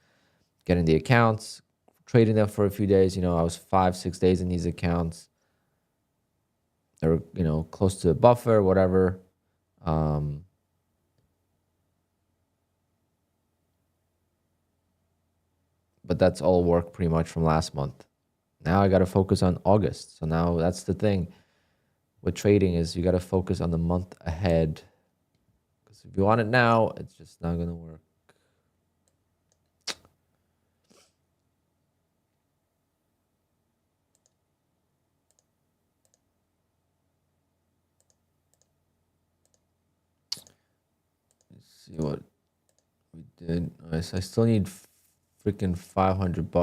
getting the accounts, trading them for a few days. I was 5-6 days in these accounts. They're, close to a buffer, whatever. But that's all work pretty much from last month. Now I got to focus on August. So now that's the thing with trading is you got to focus on the month ahead. Because if you want it now, it's just not going to work. Let's see what we did. Nice. I still need freaking $500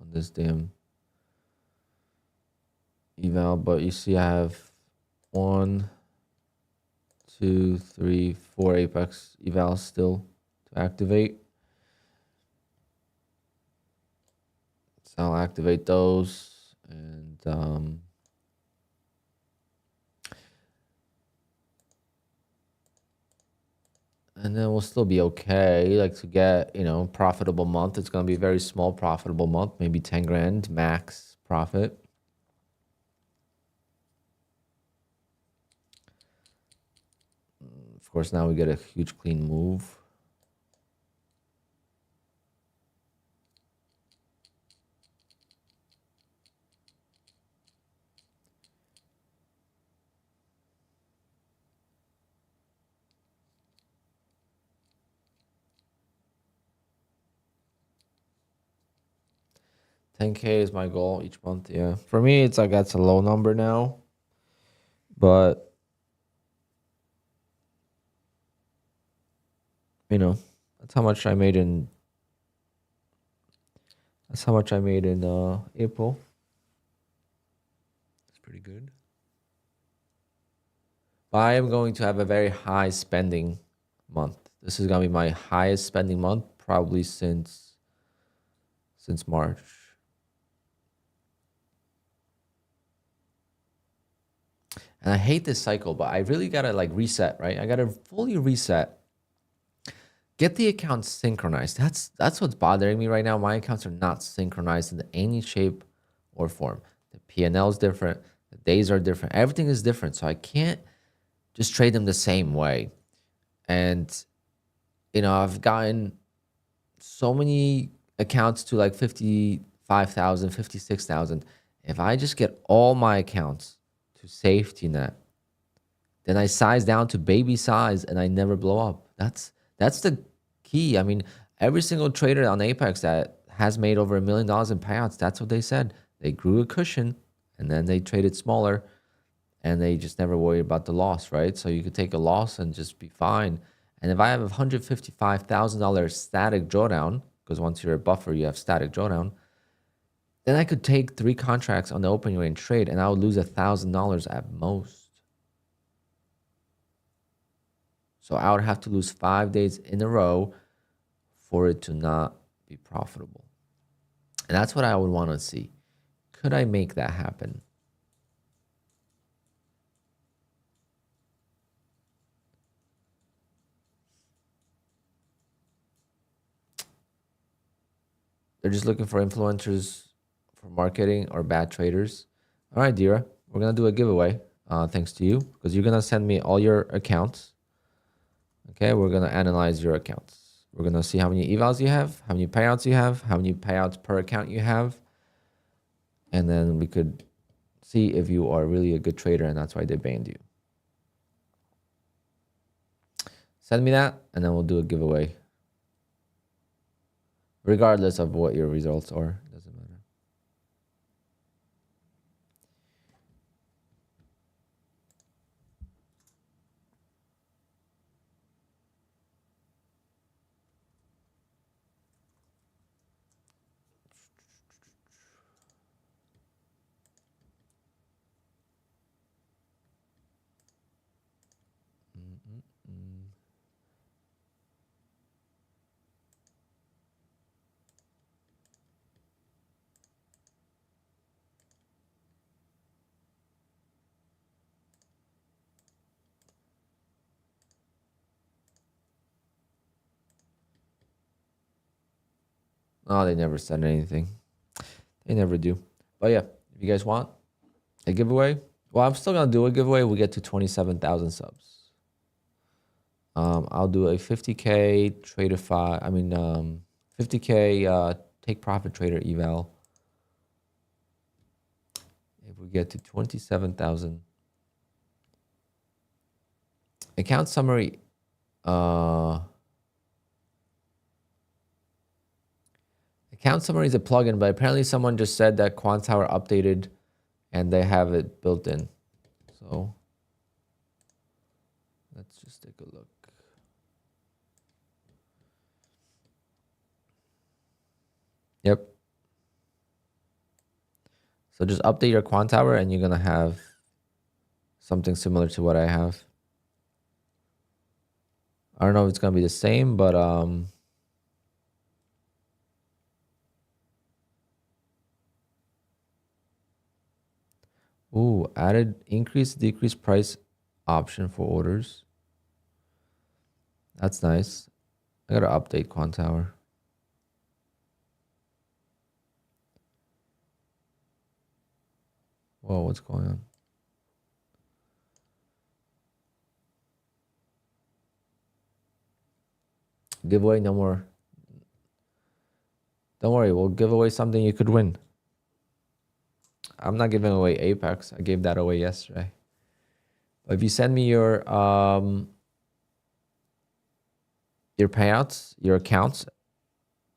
on this damn eval, but you see I have 1, 2, 3, 4 Apex evals still to activate. So I'll activate those, and then we'll still be okay. Like to get, you know, profitable month. It's going to be a very small profitable month, maybe 10 grand max profit. Of course, now we get a huge clean move. $10K is my goal each month. Yeah, for me, it's like that's a low number now, but you know, that's how much I made in. That's how much I made in April. It's pretty good. But I am going to have a very high spending month. This is gonna be my highest spending month probably since March. And I hate this cycle, but I really gotta like reset, right? I gotta fully reset. Get the accounts synchronized. That's what's bothering me right now. My accounts are not synchronized in any shape or form. The P&L is different. The days are different. Everything is different. So I can't just trade them the same way. And, you know, I've gotten so many accounts to like 55,000, 56,000. If I just get all my accounts to safety net, then I size down to baby size and I never blow up. That's the key. I mean, every single trader on Apex that has made over $1 million in payouts, that's what they said. They grew a cushion and then they traded smaller and they just never worried about the loss, right? So you could take a loss and just be fine. And if I have a $155,000 static drawdown, because once you're a buffer, you have static drawdown, then I could take 3 contracts on the open range trade and I would lose $1,000 at most. So I would have to lose 5 days in a row for it to not be profitable. And that's what I would want to see. Could I make that happen? They're just looking for influencers for marketing or bad traders. All right, Dira, we're going to do a giveaway thanks to you because you're going to send me all your accounts. Okay, we're going to analyze your accounts. We're going to see how many evals you have, how many payouts you have, how many payouts per account you have. And then we could see if you are really a good trader and that's why they banned you. Send me that and then we'll do a giveaway. Regardless of what your results are, doesn't matter. Oh, they never said anything. They never do. But yeah, if you guys want a giveaway, well, I'm still going to do a giveaway. We get to 27,000 subs. I'll do a 50K Tradeify, 50K take profit trader eval. If we get to 27,000. Account summary. Account summary is a plugin, but apparently someone just said that QUANTOWER updated and they have it built in. So let's just take a look. Yep. So just update your QUANTOWER and you're going to have something similar to what I have. I don't know if it's gonna be the same, but ooh, added increase, decrease price option for orders. That's nice. I gotta update QUANTOWER. Whoa, what's going on? Giveaway, no more. Don't worry, we'll give away something you could win. I'm not giving away Apex. I gave that away yesterday. But if you send me your payouts, your accounts,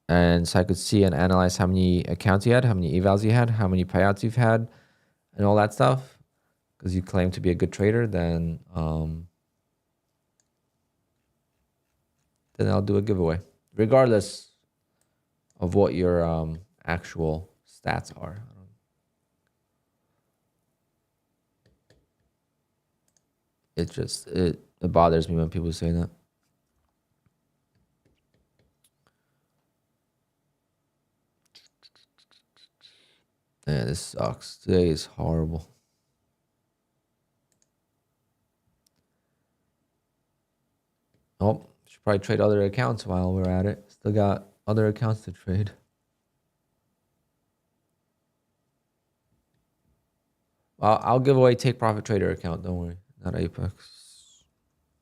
and so I could see and analyze how many accounts you had, how many evals you had, how many payouts you've had, and all that stuff, because you claim to be a good trader, then I'll do a giveaway, regardless of what your actual stats are. It bothers me when people say that. Man, this sucks. Today is horrible. Oh, should probably trade other accounts while we're at it. Still got other accounts to trade. I'll give away Take Profit Trader account. Don't worry, not Apex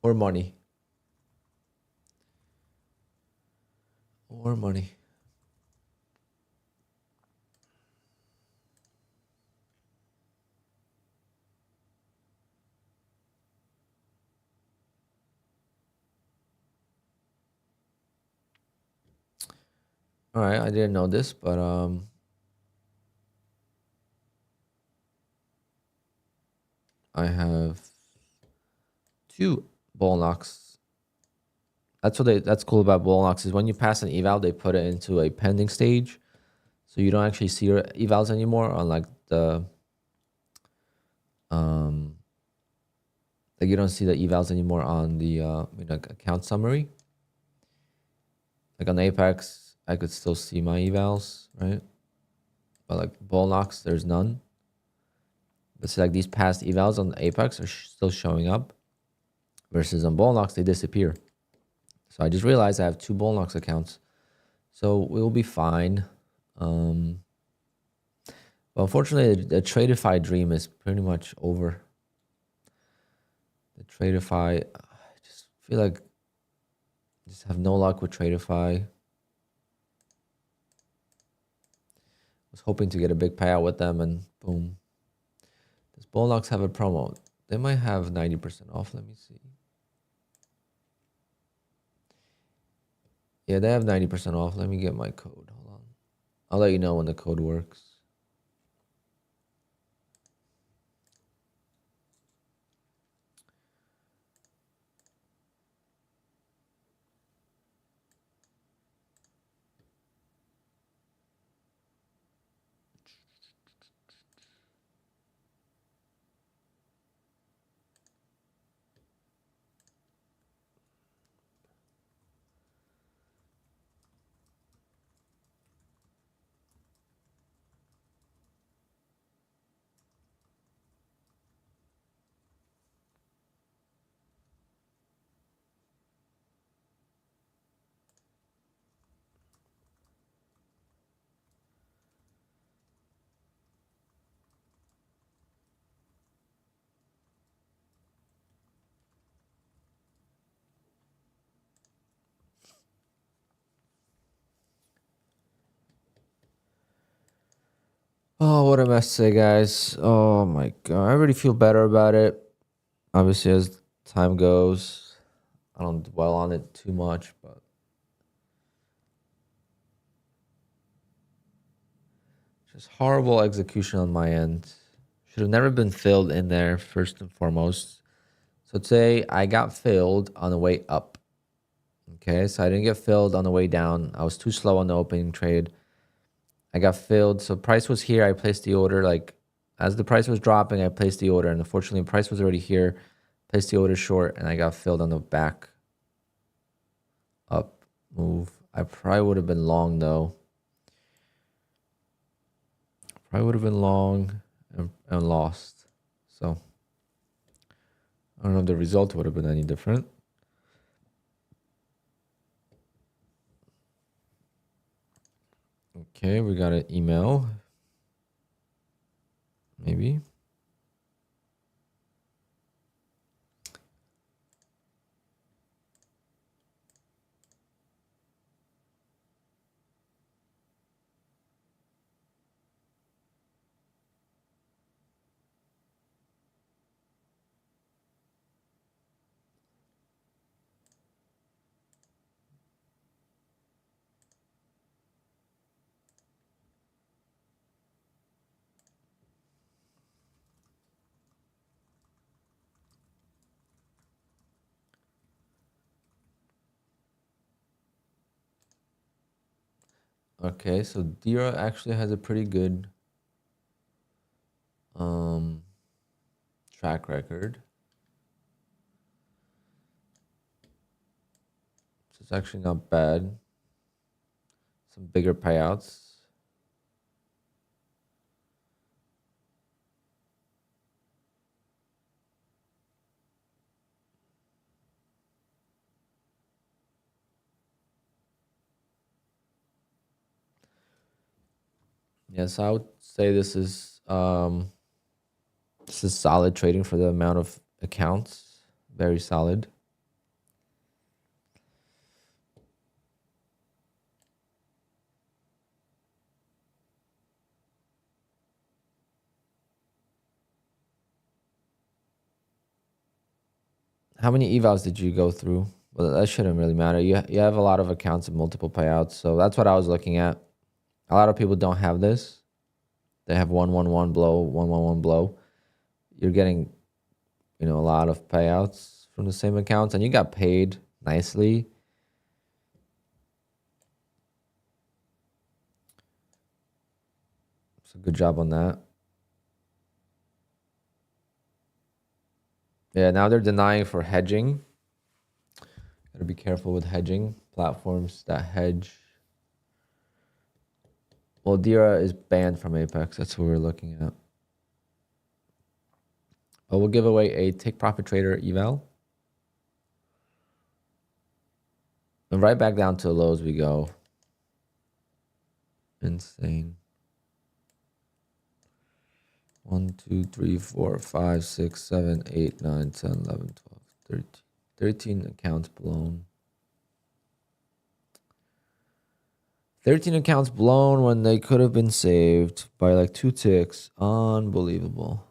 or money. Or money. All right, I didn't know this, but I have 2 bull knocks. That's cool about bull knocks is when you pass an eval, they put it into a pending stage, so you don't actually see your evals anymore. Unlike the like you don't see the evals anymore on the like account summary. Like on Apex, I could still see my evals, right? But like bull knocks, there's none. But see, like these past evals on Apex are still showing up, versus on bull knocks they disappear. So I just realized I have 2 bull knocks accounts, so we'll be fine. But unfortunately, the Tradeify dream is pretty much over. The Tradeify, I just feel like I just have no luck with Tradeify. Was hoping to get a big payout with them, and boom. Does bull knocks have a promo? They might have 90% off. Let me see. Yeah, they have 90% off. Let me get my code. Hold on. I'll let you know when the code works. Oh, what a mess today, guys. Oh my god. I already feel better about it. Obviously, as time goes, I don't dwell on it too much, but just horrible execution on my end. Should have never been filled in there, first and foremost. So today I got filled on the way up. Okay, so I didn't get filled on the way down. I was too slow on the opening trade. I got filled. So price was here. I placed the order. Like as the price was dropping, I placed the order. And unfortunately, price was already here. Placed the order short and I got filled on the back. up move. I probably would have been long though. Probably would have been long and lost. So I don't know if the result would have been any different. Okay, we got an email. Maybe. Okay, so Dira actually has a pretty good track record. So it's actually not bad. Some bigger payouts. Yes, I would say this is solid trading for the amount of accounts. Very solid. How many evals did you go through? Well, that shouldn't really matter. You have a lot of accounts and multiple payouts, so that's what I was looking at. A lot of people don't have this. They have 111 blow, 111 blow. You're getting, a lot of payouts from the same accounts, and you got paid nicely. So good job on that. Yeah, now they're denying for hedging. Gotta be careful with hedging. Platforms that hedge. Well, Dira is banned from Apex. That's what we're looking at. But we'll give away a Take Profit Trader eval. And right back down to the lows we go. Insane. 1, 2, 3, 4, 5, 6, 7, 8, 9, 10, 11, 12, 13. 13 accounts blown. 13 accounts blown when they could have been saved by like 2 ticks. Unbelievable.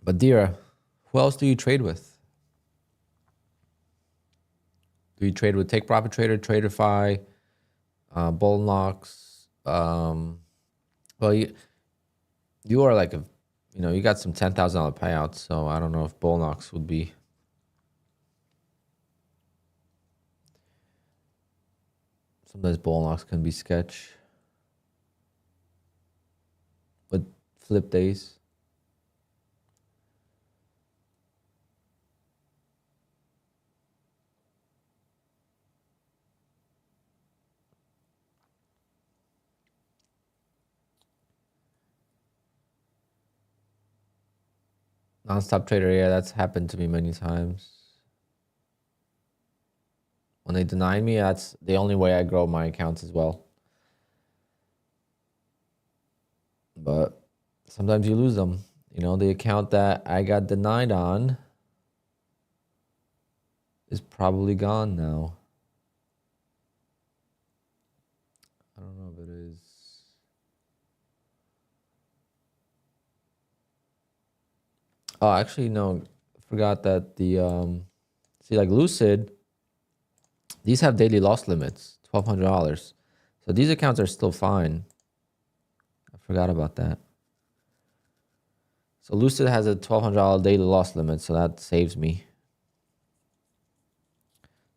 But Dira, who else do you trade with? Do you trade with Take Profit Trader, Traderify, Bull Knocks? Well, you are like you got some $10,000 payouts, so I don't know if Bull Knocks would be. Sometimes Bull Knocks can be sketch. With flip days. Non-stop trader, yeah, that's happened to me many times. When they deny me, that's the only way I grow my accounts as well. But sometimes you lose them. You know, the account that I got denied on is probably gone now. I don't know if it is. Oh, actually, no. I forgot that the see, like Lucid, these have daily loss limits, $1,200. So these accounts are still fine. I forgot about that. So Lucid has a $1,200 daily loss limit, so that saves me.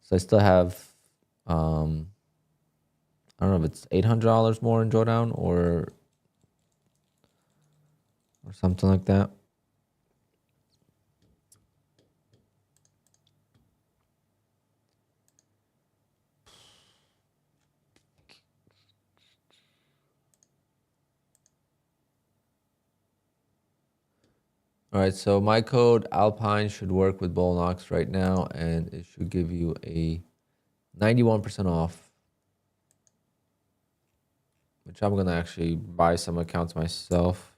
So I still have, I don't know if it's $800 more in drawdown or something like that. All right, so my code Alpine should work with Bullnox right now, and it should give you a 91% off, which I'm gonna actually buy some accounts myself.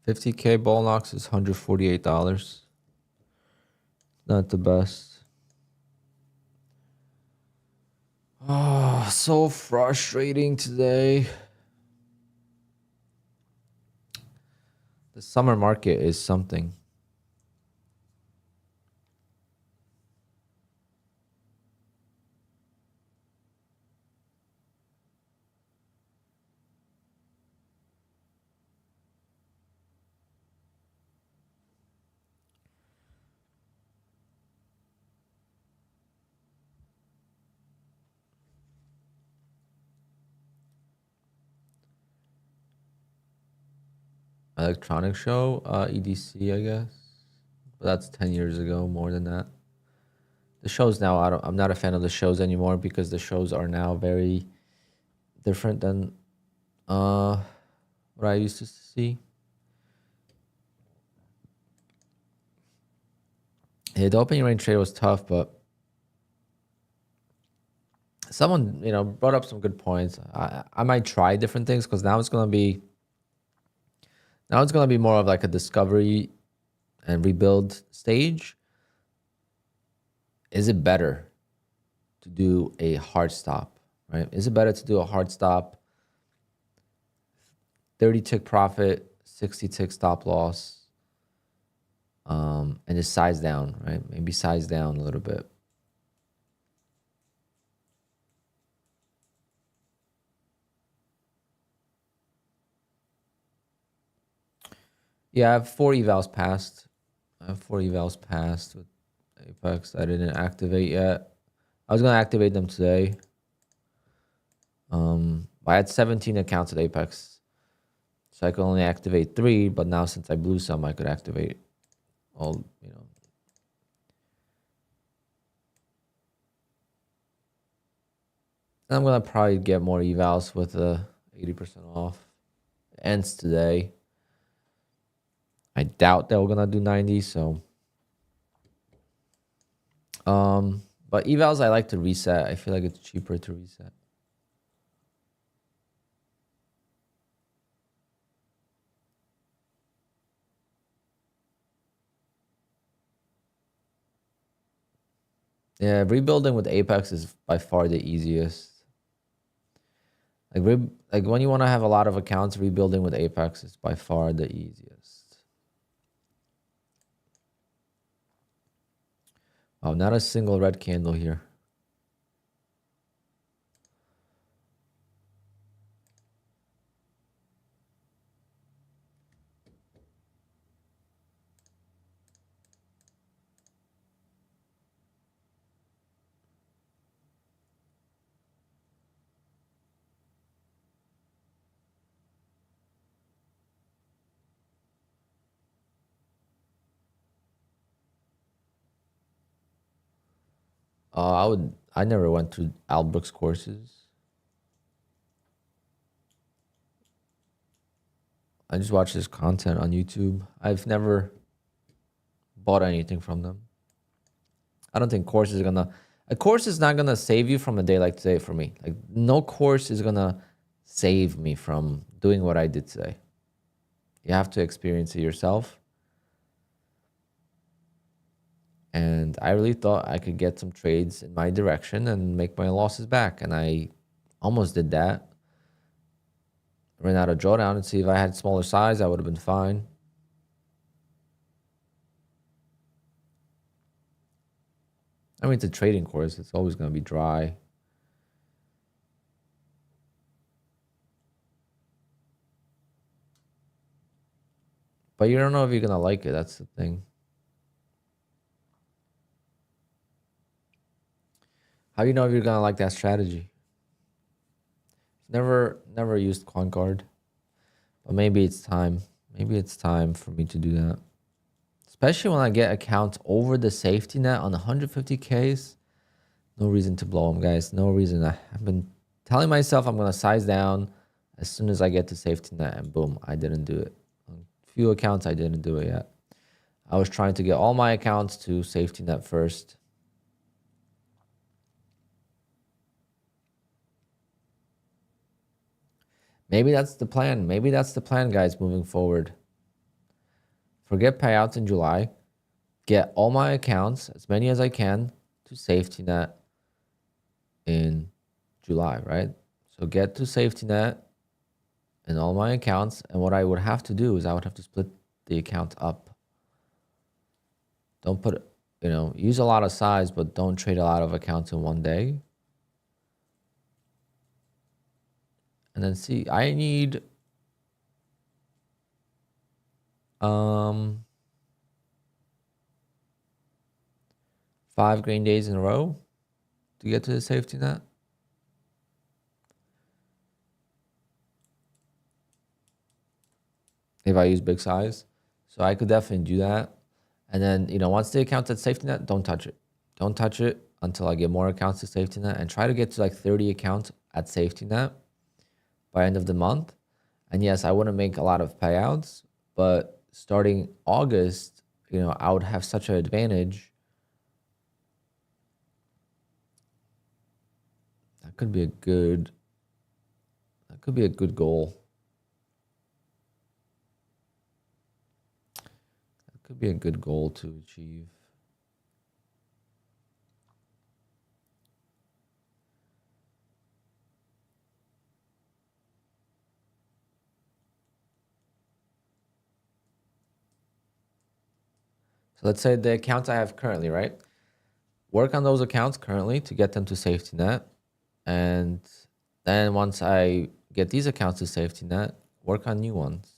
$50K Bullnox is $148. Not the best. Oh, so frustrating today. The summer market is something. Electronic show, EDC, I guess. But that's 10 years ago, more than that. The shows now, I'm not a fan of the shows anymore because the shows are now very different than what I used to see. Yeah, the opening range trade was tough, but someone, brought up some good points. I might try different things because now it's gonna be more of like a discovery and rebuild stage. Is it better to do a hard stop, right? Is it better to do a hard stop, 30 tick profit, 60 tick stop loss, and just size down, right? Maybe size down a little bit. Yeah, I have 4 evals passed. With Apex. I didn't activate yet. I was gonna activate them today. I had 17 accounts at Apex, so I could only activate 3. But now since I blew some, I could activate all. And I'm gonna probably get more evals with 80% off. It ends today. I doubt that we're gonna do 90. So, but evals I like to reset. I feel like it's cheaper to reset. Yeah, rebuilding with Apex is by far the easiest. Like when you want to have a lot of accounts, rebuilding with Apex is by far the easiest. Oh, not a single red candle here. I never went to Albrook's courses. I just watch this content on YouTube. I've never bought anything from them. I don't think a course is not gonna save you from a day like today for me. Like no course is gonna save me from doing what I did today. You have to experience it yourself. And I really thought I could get some trades in my direction and make my losses back. And I almost did that. Ran out of drawdown and see if I had smaller size, I would have been fine. I mean, it's a trading course. It's always going to be dry. But you don't know if you're going to like it. That's the thing. How do you know if you're going to like that strategy? Never used Quant Guard. But maybe it's time. Maybe it's time for me to do that. Especially when I get accounts over the safety net on 150Ks. No reason to blow them, guys. No reason. I've been telling myself I'm going to size down as soon as I get to safety net. And boom, I didn't do it. On a few accounts, I didn't do it yet. I was trying to get all my accounts to safety net first. Maybe that's the plan. Maybe that's the plan, guys, moving forward. Forget payouts in July. Get all my accounts, as many as I can, to safety net in July, right? So get to safety net in all my accounts. And what I would have to do is I would have to split the account up. Don't put, use a lot of size, but don't trade a lot of accounts in one day. And then see, I need 5 green days in a row to get to the safety net. If I use big size. So I could definitely do that. And then, once the account's at safety net, don't touch it. Don't touch it until I get more accounts to safety net, and try to get to like 30 accounts at safety net by end of the month. And yes, I wouldn't make a lot of payouts, but starting August, I would have such an advantage. That could be a good goal. That could be a good goal to achieve. So let's say the accounts I have currently, right? Work on those accounts currently to get them to safety net. And then once I get these accounts to safety net, work on new ones.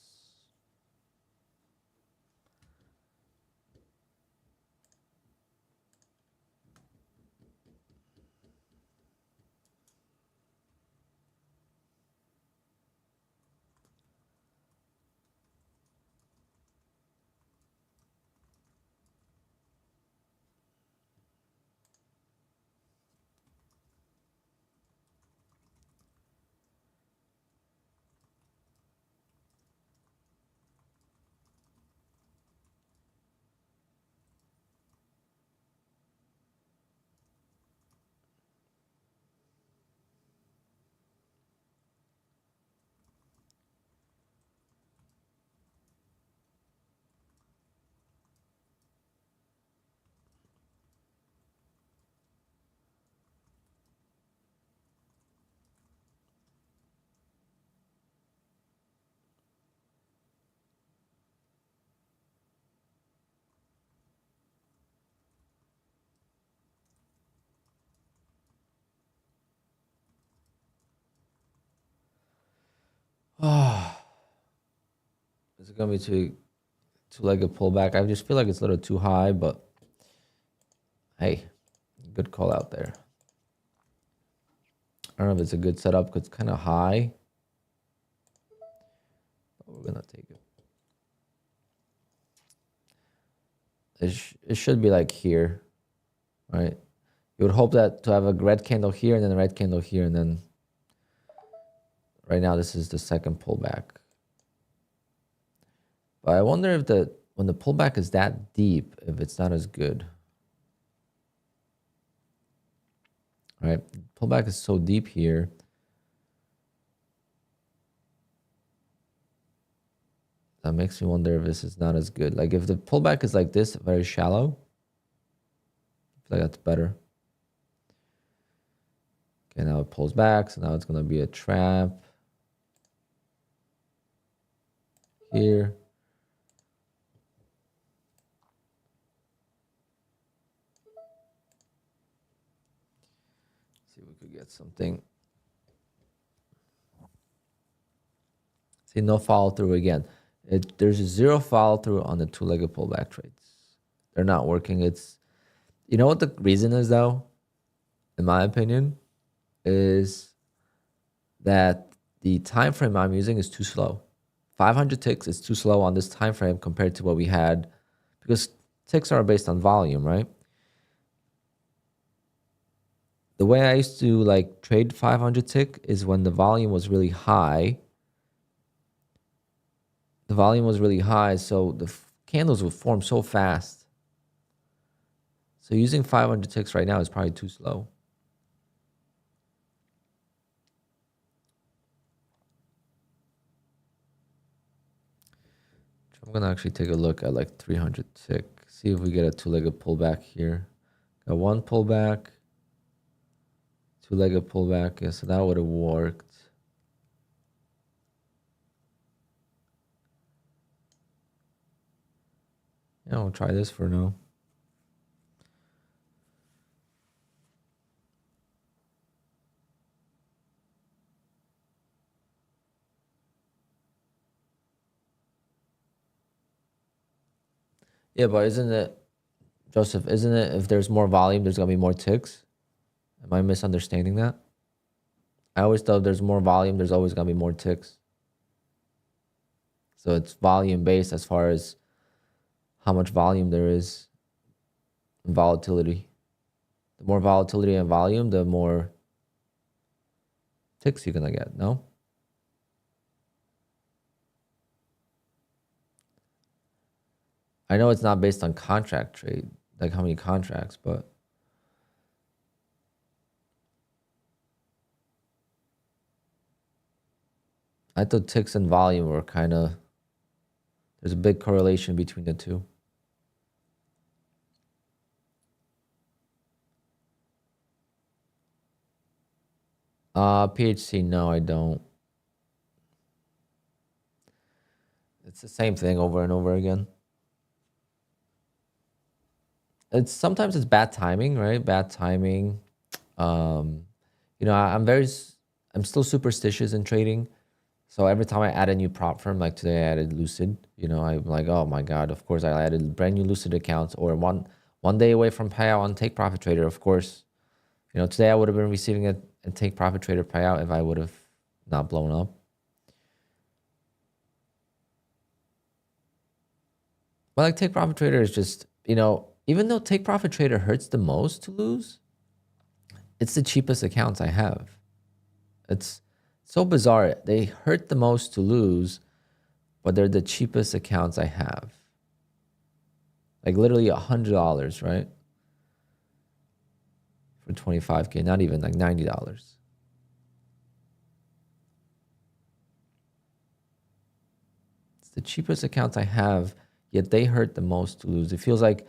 Is it gonna be two-legged pullback? I just feel like it's a little too high, but hey, good call out there. I don't know if it's a good setup because it's kind of high. But we're gonna take it. It should be like here, right? You would hope that to have a red candle here and then a red candle here, and then right now this is the second pullback. But I wonder if when the pullback is that deep, if it's not as good. Right? Pullback is so deep here. That makes me wonder if this is not as good. Like if the pullback is like this, very shallow, I feel like that's better. Okay, now it pulls back, so now it's gonna be a trap here. See if we could get something. See, no follow through again. There's a zero follow through on the two-legged pullback trades. They're not working. You know what the reason is though, in my opinion, is that the time frame I'm using is too slow. 500 ticks is too slow on this time frame compared to what we had, because ticks are based on volume, right? The way I used to like trade 500 tick is when the volume was really high. The volume was really high, so the candles would form so fast. So using 500 ticks right now is probably too slow. I'm gonna actually take a look at like 300 tick, see if we get a two-legged pullback here. Got one pullback, two-legged pullback. Yeah, so that would have worked. Yeah, we'll try this for now. Yeah, but isn't it, Joseph, isn't it if there's more volume, there's gonna be more ticks? Am I misunderstanding that? I always thought there's more volume, there's always gonna be more ticks. So it's volume based as far as how much volume there is in volatility. The more volatility and volume, the more ticks you're gonna get, no? I know it's not based on contract trade, like how many contracts, but I thought ticks and volume were kind of, there's a big correlation between the two. PHC, no, I don't. It's the same thing over and over again. Sometimes it's bad timing, right? Bad timing. You know, I'm still superstitious in trading. So every time I add a new prop firm, like today I added Lucid, you know, I'm like, oh my God, of course I added brand new Lucid accounts, or one day away from payout on Take Profit Trader, of course. You know, today I would have been receiving a Take Profit Trader payout if I would have not blown up. But like Take Profit Trader is just, you know, even though Take Profit Trader hurts the most to lose, it's the cheapest accounts I have. It's so bizarre. They hurt the most to lose, but they're the cheapest accounts I have. Like literally $100, right? For 25K, not even like $90. It's the cheapest accounts I have, yet they hurt the most to lose. It feels like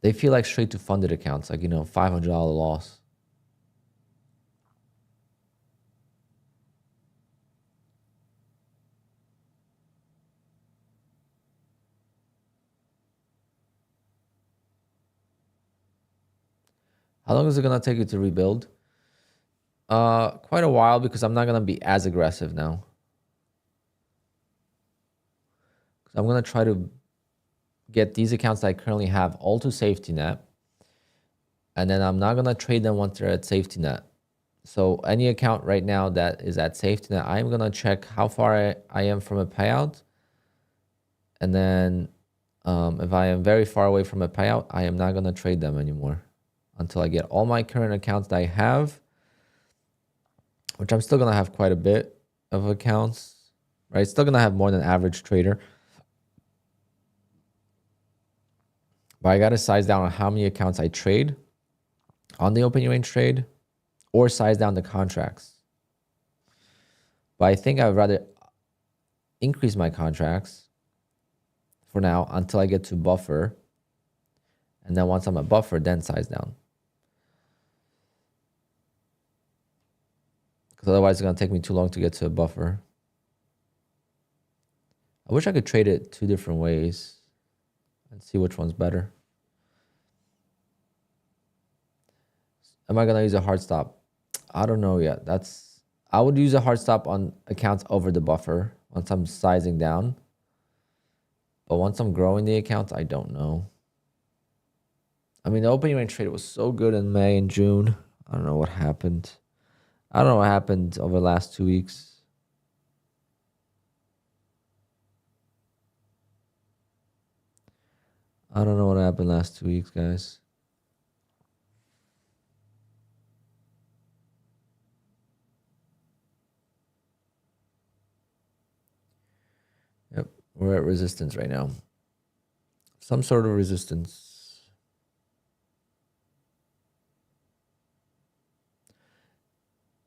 they feel like straight to funded accounts, like, you know, $500 loss. How long is it gonna take you to rebuild? Quite a while, because I'm not gonna be as aggressive now. I'm gonna try to get these accounts that I currently have all to safety net, and then I'm not gonna trade them once they're at safety net. So any account right now that is at safety net, I'm gonna check how far I am from a payout, and then if I am very far away from a payout, I am not gonna trade them anymore. until I get all my current accounts that I have, which I'm still going to have quite a bit of accounts, right? Still going to have more than average trader. But I got to size down on how many accounts I trade on the open range trade or size down the contracts. But I think I would rather increase my contracts for now until I get to buffer. And then once I'm at buffer, then size down. Because otherwise it's going to take me too long to get to a buffer. I wish I could trade it 2 different ways and see which one's better. Am I going to use a hard stop? I don't know yet. I would use a hard stop on accounts over the buffer once I'm sizing down. But once I'm growing the accounts, I don't know. I mean, the opening range trade was so good in May and June. I don't know what happened. I don't know what happened over the last 2 weeks. I don't know what happened last 2 weeks, guys. Yep, we're at resistance right now. Some sort of resistance.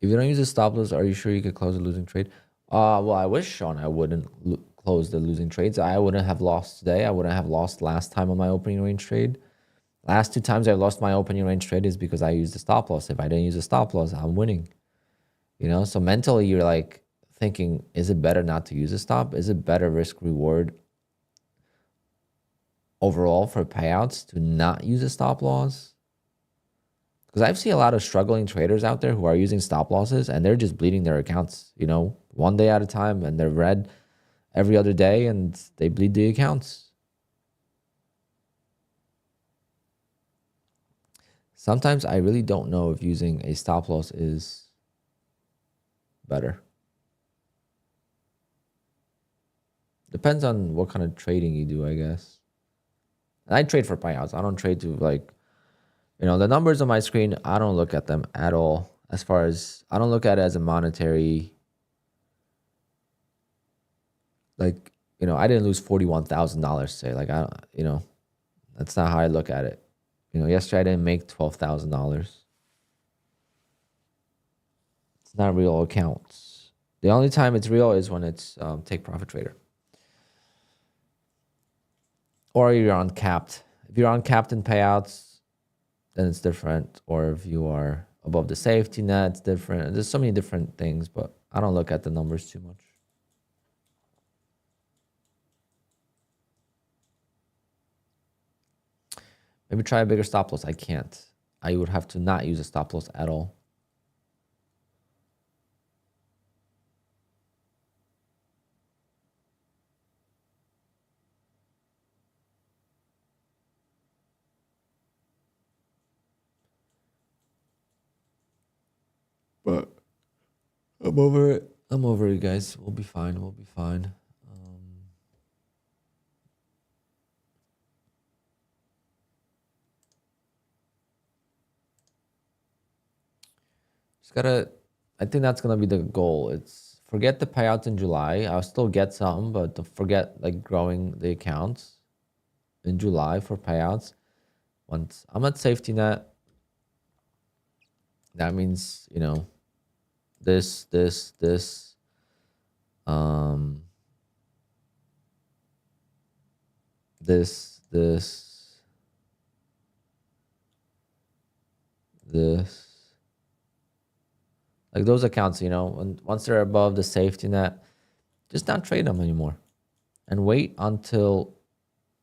If you don't use a stop loss, are you sure you could close a losing trade? Well, I wish, Sean, I wouldn't close the losing trades. I wouldn't have lost today. I wouldn't have lost last time on my opening range trade. Last 2 times I lost my opening range trade is because I used a stop loss. If I didn't use a stop loss, I'm winning. You know, so mentally you're like thinking, is it better not to use a stop? Is it better risk reward overall for payouts to not use a stop loss? Because I've seen a lot of struggling traders out there who are using stop losses and they're just bleeding their accounts, you know, 1 day at a time, and they're red every other day and they bleed the accounts. Sometimes I really don't know if using a stop loss is better. Depends on what kind of trading you do, I guess. And I trade for payouts. I don't trade to, like, you know, the numbers on my screen, I don't look at them at all. As far as, I don't look at it as a monetary, like, you know, I didn't lose $41,000 today. Like, you know, that's not how I look at it. You know, yesterday I didn't make $12,000. It's not real accounts. The only time it's real is when it's take profit trader. Or you're on capped. If you're on capped in payouts, then it's different. Or if you are above the safety net, it's different. There's so many different things, but I don't look at the numbers too much. Maybe try a bigger stop loss. I can't. I would have to not use a stop loss at all. But I'm over it. I'm over it, guys. We'll be fine. We'll be fine. Just gotta, I think that's gonna be the goal. It's forget the payouts in July. I'll still get some, but don't forget like growing the accounts in July for payouts. Once I'm at safety net, that means, you know, this, like those accounts, you know, and once they're above the safety net, just not trade them anymore and wait until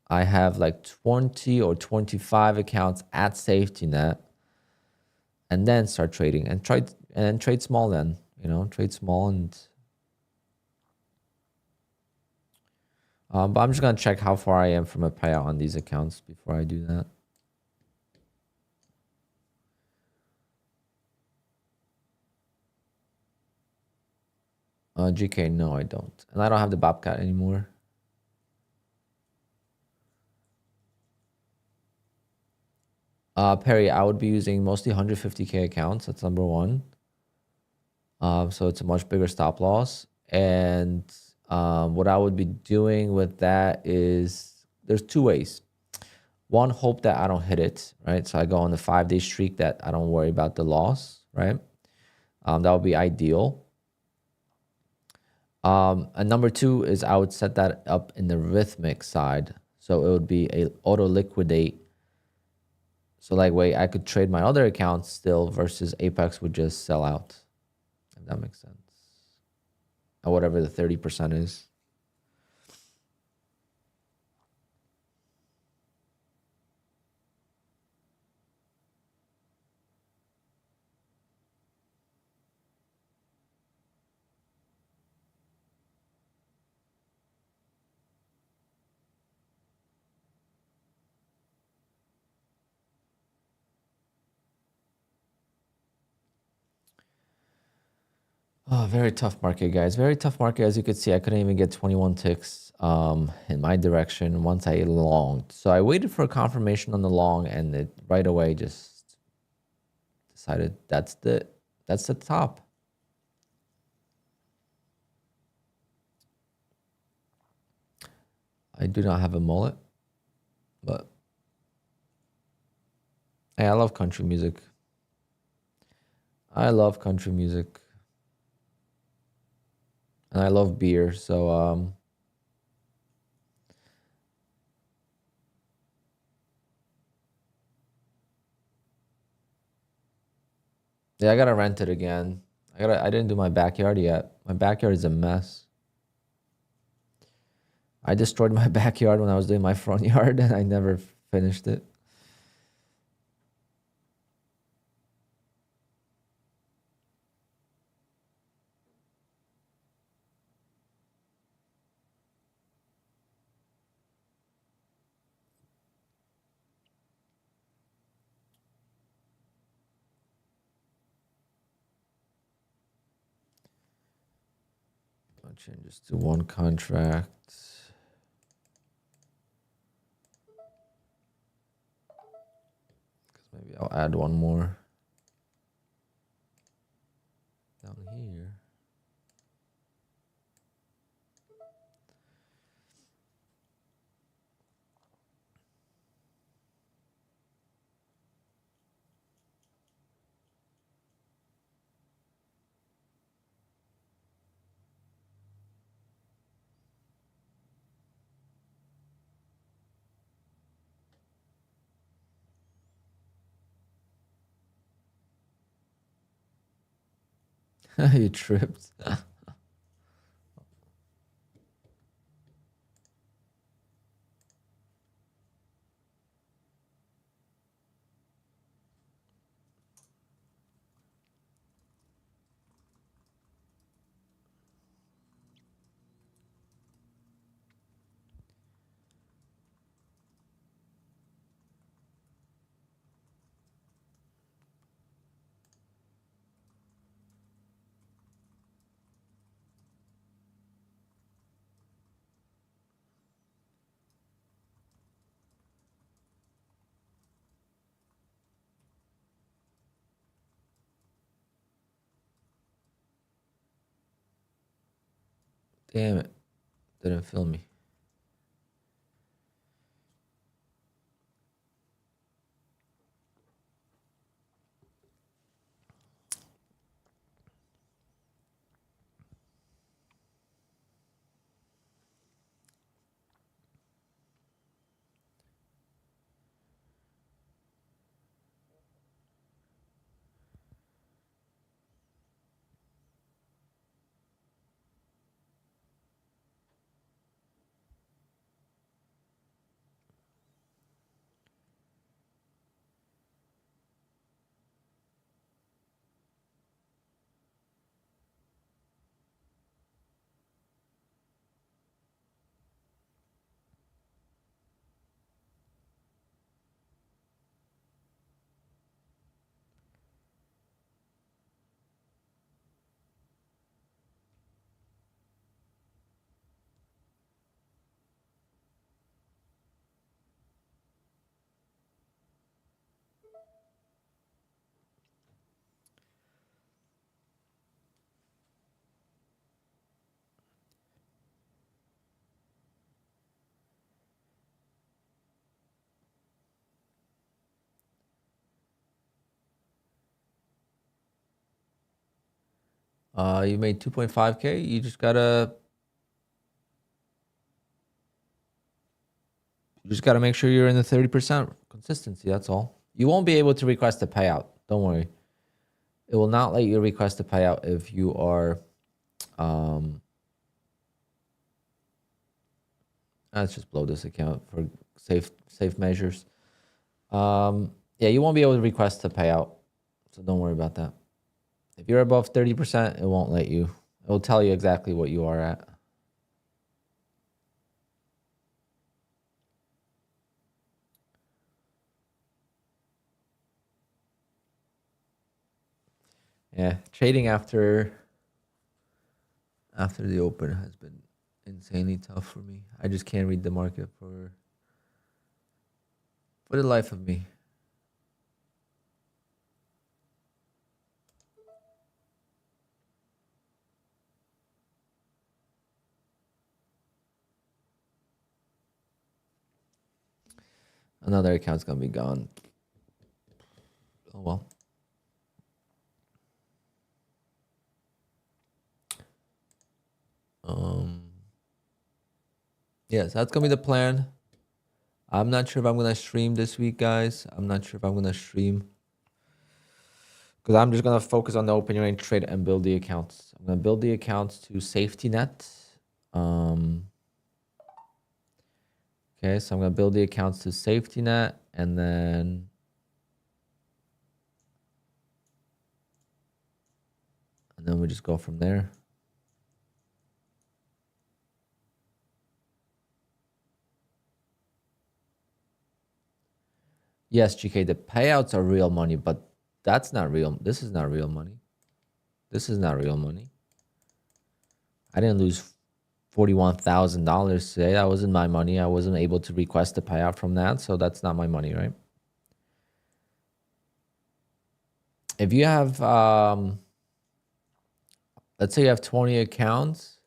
I have like 20 or 25 accounts at safety net and then start trading and trade small then, you know, trade small and but I'm just going to check how far I am from a payout on these accounts before I do that. GK, no, I don't. And I don't have the Bobcat anymore. Perry, I would be using mostly 150K accounts. That's number one. So it's a much bigger stop loss. And what I would be doing with that is there's two ways. One, hope that I don't hit it, right? So I go on the 5-day streak that I don't worry about the loss, right? That would be ideal. And number two is I would set that up in the rhythmic side. So it would be a auto liquidate. So like way I could trade my other accounts still versus Apex would just sell out. If that makes sense. Or whatever the 30% is. Oh, very tough market, guys. Very tough market. As you could see, I couldn't even get 21 ticks in my direction once I longed. So I waited for a confirmation on the long, and it right away just decided that's the top. I do not have a mullet, but hey, I love country music. I love country music. And I love beer, so yeah, I gotta rent it again. I didn't do my backyard yet. My backyard is a mess. I destroyed my backyard when I was doing my front yard and I never finished it. I'll change this to one contract. Maybe I'll add one more down here. You tripped. Damn it. Didn't fill me. You made 2.5K. You just gotta make sure you're in the 30% consistency. That's all. You won't be able to request a payout. Don't worry. It will not let you request a payout if you are. Let's just blow this account for safe measures. Yeah, you won't be able to request a payout, so don't worry about that. If you're above 30%, it won't let you. It will tell you exactly what you are at. Yeah, trading after the open has been insanely tough for me. I just can't read the market for the life of me. Another account's gonna be gone. Oh well. Yeah, so that's gonna be the plan. I'm not sure if I'm gonna stream this week, guys. I'm not sure if I'm gonna stream because I'm just gonna focus on the open range trade and build the accounts. I'm gonna build the accounts to safety net. Okay, so I'm gonna build the accounts to safety net, and then we just go from there. Yes, GK, the payouts are real money, but that's not real. This is not real money. This is not real money. I didn't lose $41,000 today. That wasn't my money. I wasn't able to request a payout from that, so that's not my money, right? If you have, let's say you have 20 accounts,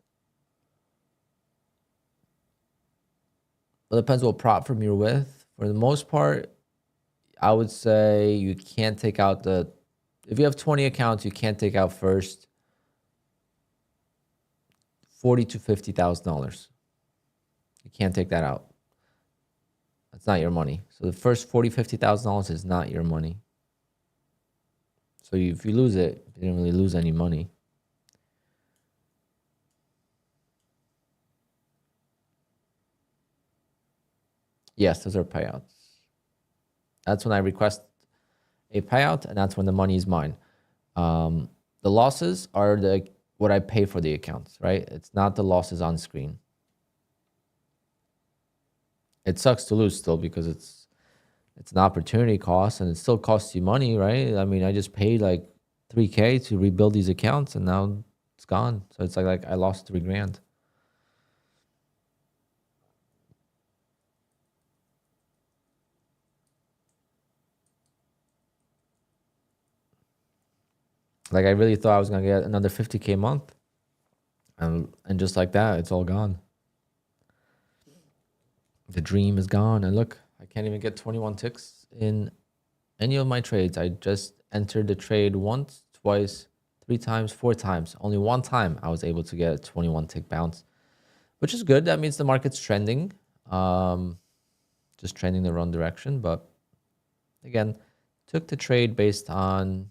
it depends what prop firm you're with. For the most part, I would say you can't take out the, if you have 20 accounts, you can't take out first $40,000 to $50,000. You can't take that out. That's not your money. So the first $40,000, $50,000 is not your money. So if you lose it, you didn't really lose any money. Yes, those are payouts. That's when I request a payout, and that's when the money is mine. The losses are what I pay for the accounts, right? It's not the losses on screen. It sucks to lose still because it's an opportunity cost, and it still costs you money, right? I mean, I just paid like $3K to rebuild these accounts, and now it's gone. So it's like I lost $3,000. Like I really thought I was gonna get another 50K a month, and just like that, it's all gone. The dream is gone, and look, I can't even get 21 ticks in any of my trades. I just entered the trade once, twice, 3 times, 4 times. Only one time I was able to get a 21 tick bounce, which is good. That means the market's trending, just trending the wrong direction. But again, took the trade based on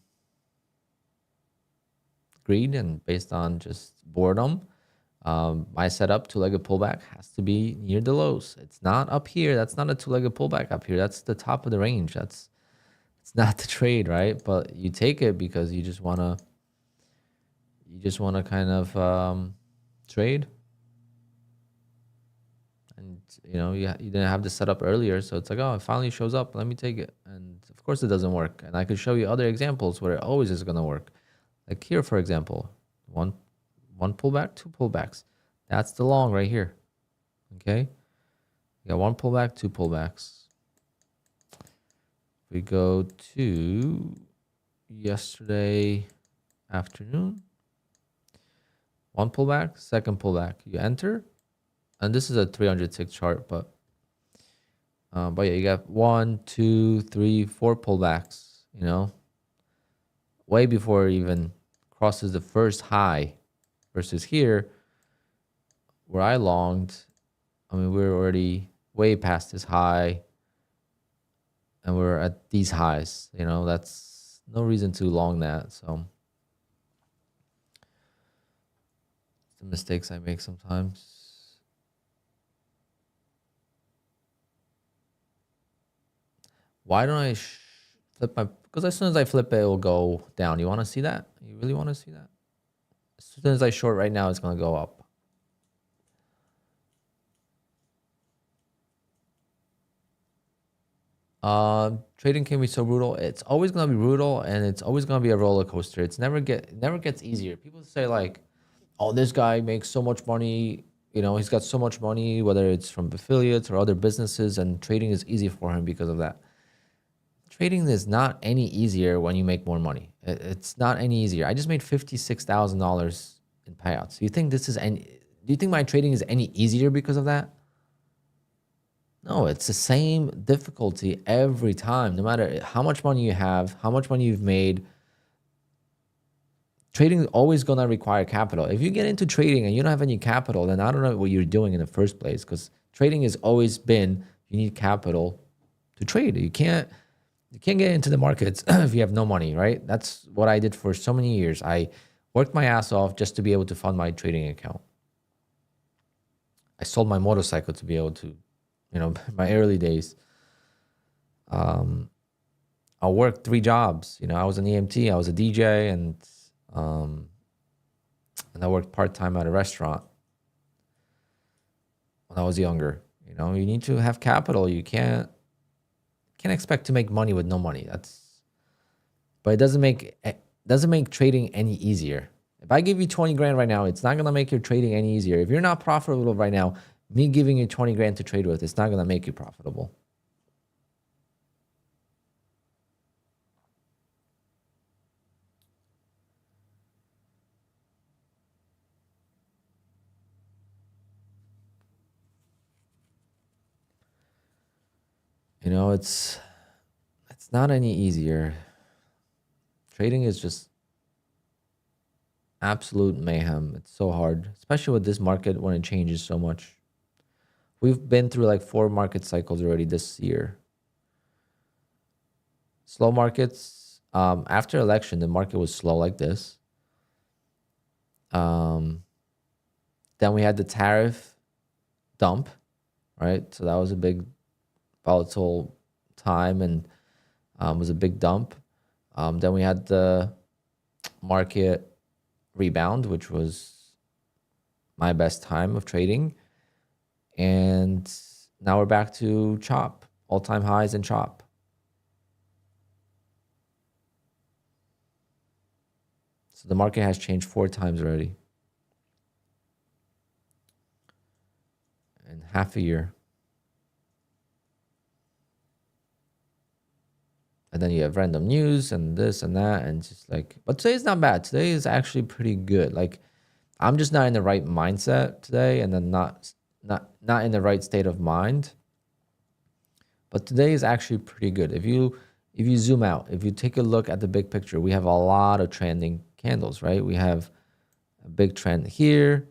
greed and based on just boredom. My setup, two-legged pullback, has to be near the lows. It's not up here. That's not a two-legged pullback up here. That's the top of the range. It's not the trade, right? But you take it because you just wanna kind of trade, and you didn't have the setup earlier, so it's like, oh, it finally shows up. Let me take it, and of course it doesn't work. And I could show you other examples where it always is gonna work. Like here, for example, one pullback, 2 pullbacks. That's the long right here. Okay, you got 1 pullback, 2 pullbacks. We go to yesterday afternoon. 1 pullback, 2nd pullback. You enter, and this is a 300 tick chart, but yeah, you got 1, 2, 3, 4 pullbacks. Way before even crosses the first high versus here where I longed, I mean, we're already way past this high and we're at these highs, you know, that's no reason to long that. So the mistakes I make sometimes. Why don't I flip my, because as soon as I flip it, it will go down. You want to see that? You really want to see that? As soon as I short right now, it's going to go up. Trading can be so brutal. It's always going to be brutal, and it's always going to be a roller coaster. It never gets easier. People say like, "Oh, this guy makes so much money. You know, he's got so much money, whether it's from affiliates or other businesses, and trading is easy for him because of that." Trading is not any easier when you make more money. It's not any easier. I just made $56,000 in payouts. Do you think this is any? Do you think my trading is any easier because of that? No, it's the same difficulty every time, no matter how much money you have, how much money you've made. Trading is always going to require capital. If you get into trading and you don't have any capital, then I don't know what you're doing in the first place, because trading has always been, you need capital to trade. You can't get into the markets if you have no money, right? That's what I did for so many years. I worked my ass off just to be able to fund my trading account. I sold my motorcycle to be able to, you know, my early days. I worked 3 jobs. You know, I was an EMT, I was a DJ, and I worked part-time at a restaurant when I was younger. You know, you need to have capital. You can't expect to make money with no money. But it doesn't make trading any easier. If I give you 20 grand right now, it's not going to make your trading any easier. If you're not profitable right now, me giving you 20 grand to trade with, it's not going to make you profitable. You know, it's not any easier. Trading is just absolute mayhem. It's so hard, especially with this market when it changes so much. We've been through like 4 market cycles already this year. Slow markets, after election, the market was slow like this. Then we had the tariff dump, right? So that was a big volatile time and was a big dump. Then we had the market rebound, which was my best time of trading. And now we're back to chop, all-time highs and chop. So the market has changed 4 times already in half a year. And then you have random news and this and that, and just like, but today is not bad. Today is actually pretty good. Like, I'm just not in the right mindset today, and then not in the right state of mind. But today is actually pretty good. If you zoom out, if you take a look at the big picture, we have a lot of trending candles, right? We have a big trend here,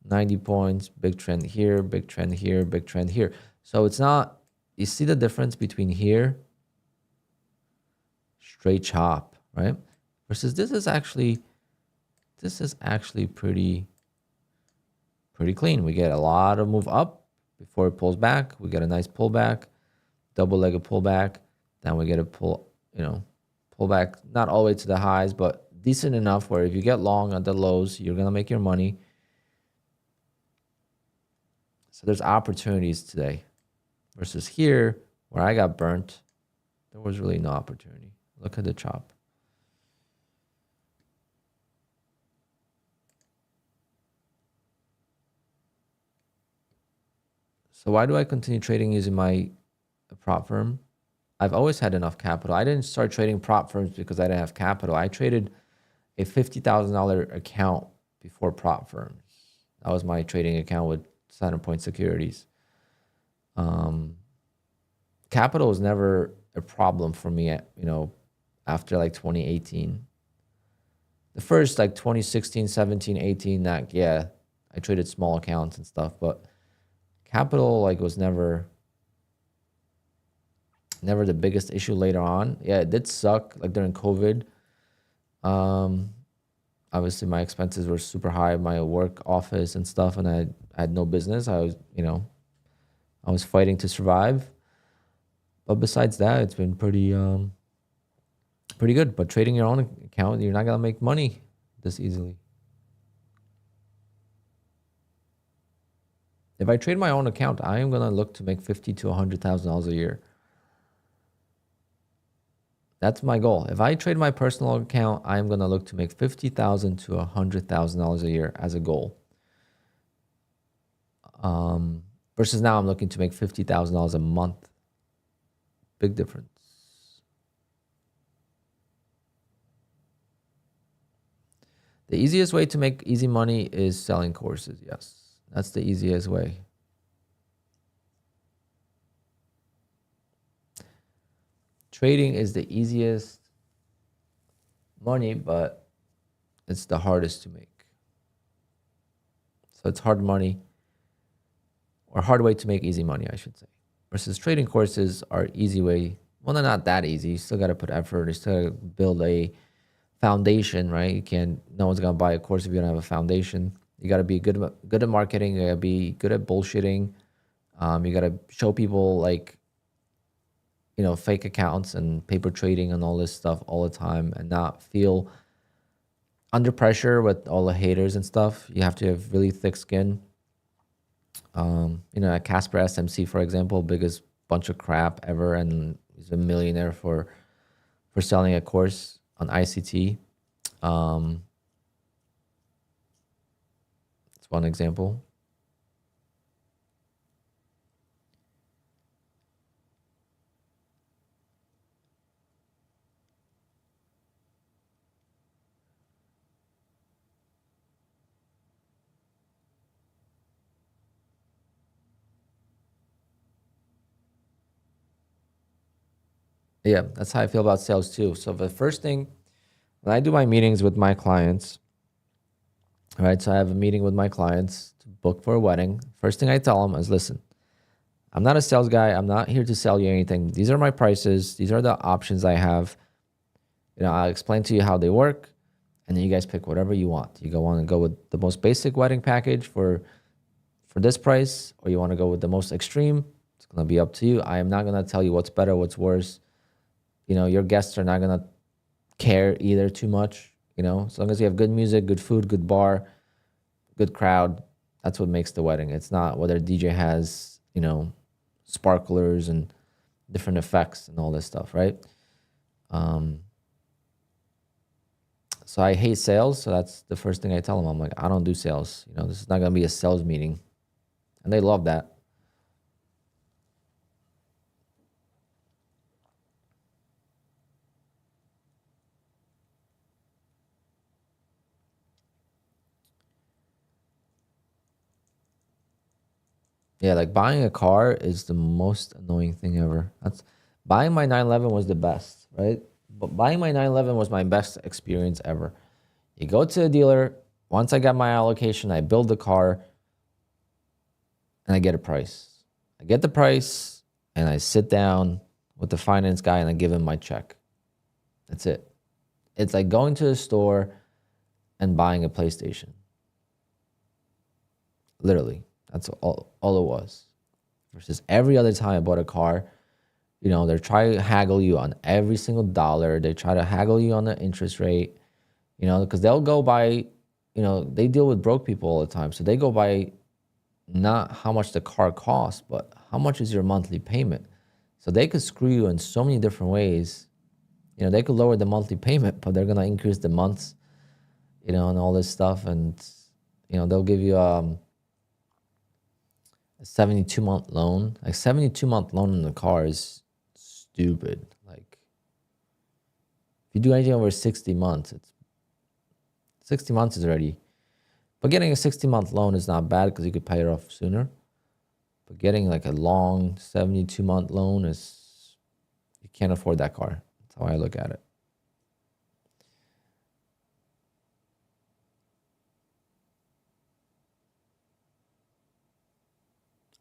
90 points, big trend here, big trend here, big trend here. So it's not, you see the difference between here, straight chop, right? Versus this is actually pretty clean. We get a lot of move up before it pulls back. We get a nice pullback, double-legged pullback. Then we get a pull back, not all the way to the highs, but decent enough where if you get long at the lows, you're gonna make your money. So there's opportunities today. Versus here, where I got burnt, there was really no opportunity. Look at the chop. So why do I continue trading using my prop firm? I've always had enough capital. I didn't start trading prop firms because I didn't have capital. I traded a $50,000 account before prop firms. That was my trading account with Centerpoint Securities. Capital was never a problem for me, after like 2018. The first like 2016, 17, 18, that, yeah, I traded small accounts and stuff, but capital like was never the biggest issue later on. Yeah, it did suck like during COVID. Obviously my expenses were super high, my work office and stuff, and I had no business. I was, I was fighting to survive. But besides that, it's been pretty good. But trading your own account, you're not gonna make money this easily. If I trade my own account, I am gonna look to make $50,000 to $100,000 a year. That's my goal. If I trade my personal account, I am gonna look to make $50,000 to $100,000 a year as a goal. Versus now I'm looking to make $50,000 a month. Big difference. The easiest way to make easy money is selling courses. Yes, that's the easiest way. Trading is the easiest money, but it's the hardest to make. So it's hard money, or hard way to make easy money, I should say. Versus trading courses are easy way. Well, they're not that easy. You still got to put effort. You still got to build a foundation, right? You can't, no one's going to buy a course if you don't have a foundation. You got to be good at marketing. You got to be good at bullshitting. You got to show people like, fake accounts and paper trading and all this stuff all the time, and not feel under pressure with all the haters and stuff. You have to have really thick skin. At Casper SMC, for example, biggest bunch of crap ever, and he's a millionaire for selling a course on ICT. It's one example. Yeah, that's how I feel about sales too. So the first thing, when I do my meetings with my clients, right? So I have a meeting with my clients to book for a wedding. First thing I tell them is, listen, I'm not a sales guy. I'm not here to sell you anything. These are my prices. These are the options I have. I'll explain to you how they work, and then you guys pick whatever you want. You want to go with the most basic wedding package for this price, or you want to go with the most extreme. It's going to be up to you. I am not going to tell you what's better, what's worse. Your guests are not going to care either too much. As long as you have good music, good food, good bar, good crowd, that's what makes the wedding. It's not whether DJ has, sparklers and different effects and all this stuff, right? So I hate sales. So that's the first thing I tell them. I'm like, I don't do sales. This is not going to be a sales meeting. And they love that. Yeah, like buying a car is the most annoying thing ever. Buying my 911 was the best, right? But buying my 911 was my best experience ever. You go to a dealer, once I got my allocation, I build the car and I get a price. I get the price and I sit down with the finance guy and I give him my check. That's it. It's like going to a store and buying a PlayStation. Literally. That's all it was. Versus every other time I bought a car, they're trying to haggle you on every single dollar. They try to haggle you on the interest rate, because they'll go by, they deal with broke people all the time. So they go by not how much the car costs, but how much is your monthly payment. So they could screw you in so many different ways. They could lower the monthly payment, but they're going to increase the months, and all this stuff. And, they'll give you a 72-month loan. Like 72-month loan in the car is stupid. Like if you do anything over 60 months, 60 months is already, but getting a 60-month loan is not bad because you could pay it off sooner. But getting like a long 72-month loan is, you can't afford that car. That's how I look at it.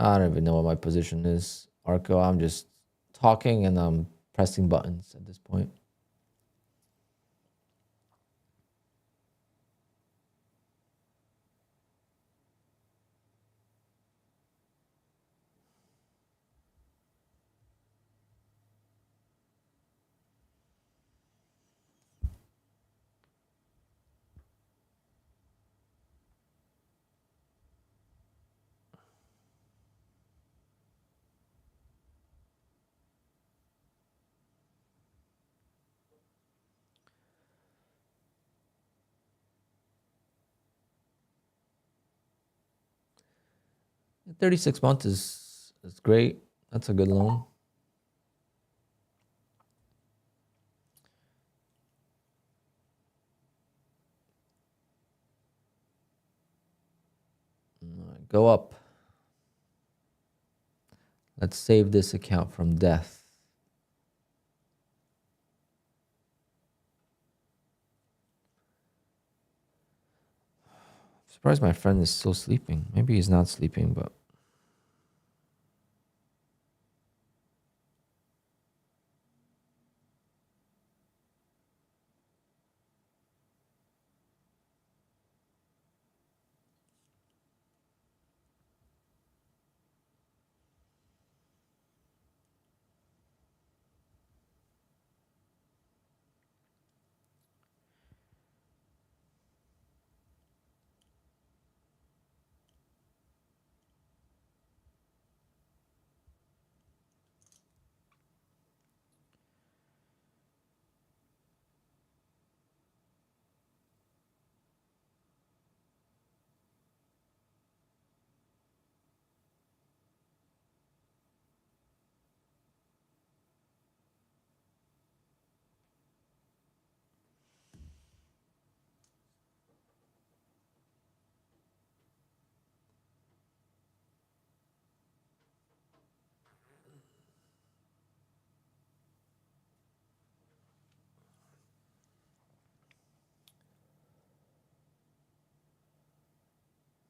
I don't even know what my position is, Arco. I'm just talking and I'm pressing buttons at this point. The 36 months is great. That's a good loan. Go up. Let's save this account from death. I'm surprised my friend is still sleeping. Maybe he's not sleeping, but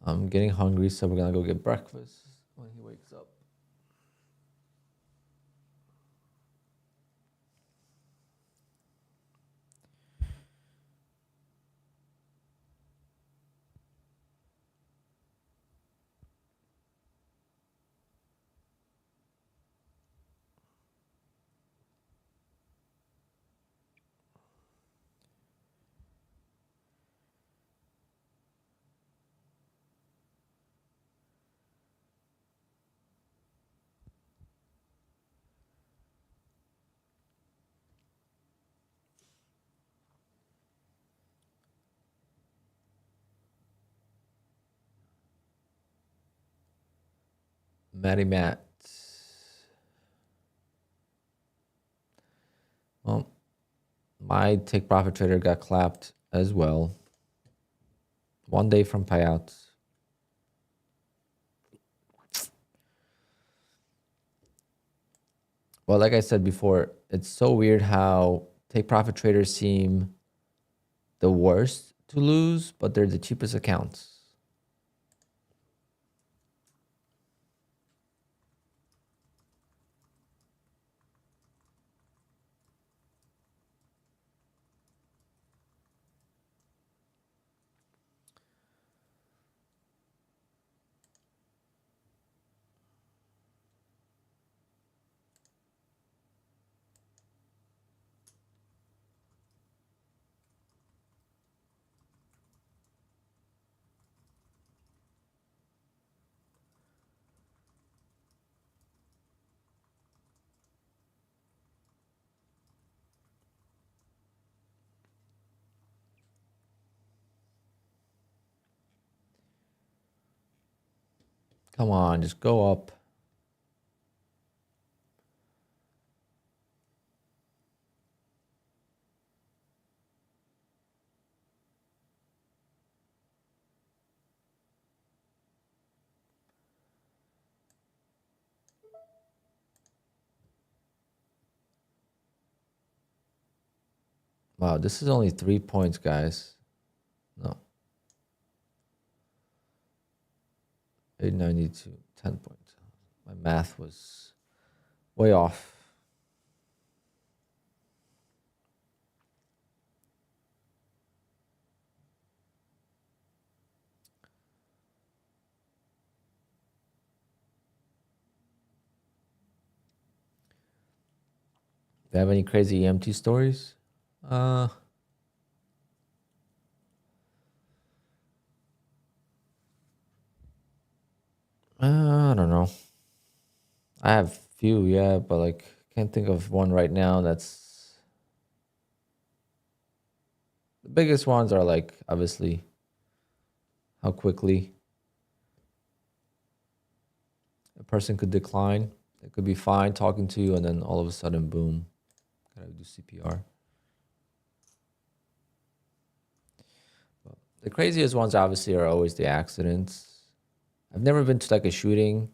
I'm getting hungry, so we're gonna go get breakfast when he wakes up. Matty Matt. Well, my take profit trader got clapped as well. 1 day from payouts. Well, like I said before, it's so weird how take profit traders seem the worst to lose, but they're the cheapest accounts. Come on, just go up. Wow, this is only 3 points, guys. No. 892, 10 points. My math was way off. Do you have any crazy EMT stories? I don't know. I have few, yeah, but like can't think of one right now. That's the biggest ones are like obviously how quickly a person could decline. They could be fine talking to you, and then all of a sudden, boom, gotta do CPR. But the craziest ones obviously are always the accidents. I've never been to like a shooting.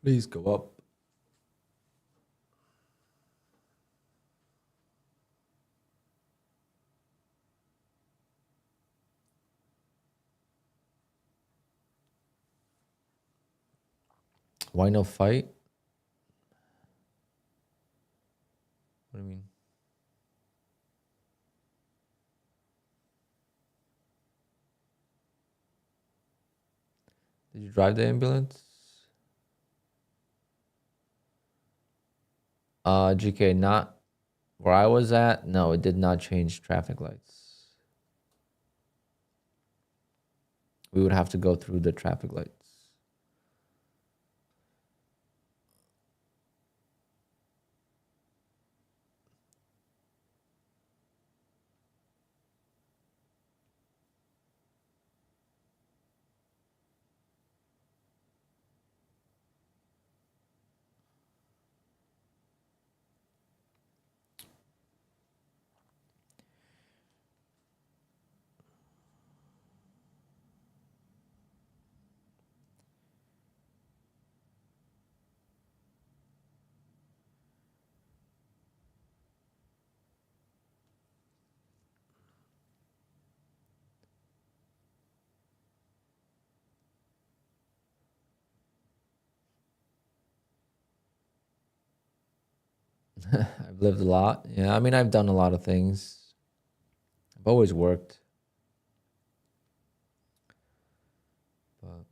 Please go up. Why no fight? What do you mean? Did you drive the ambulance? GK, not where I was at. No, it did not change traffic lights. We would have to go through the traffic lights. I've lived a lot. Yeah, I mean, I've done a lot of things. I've always worked. But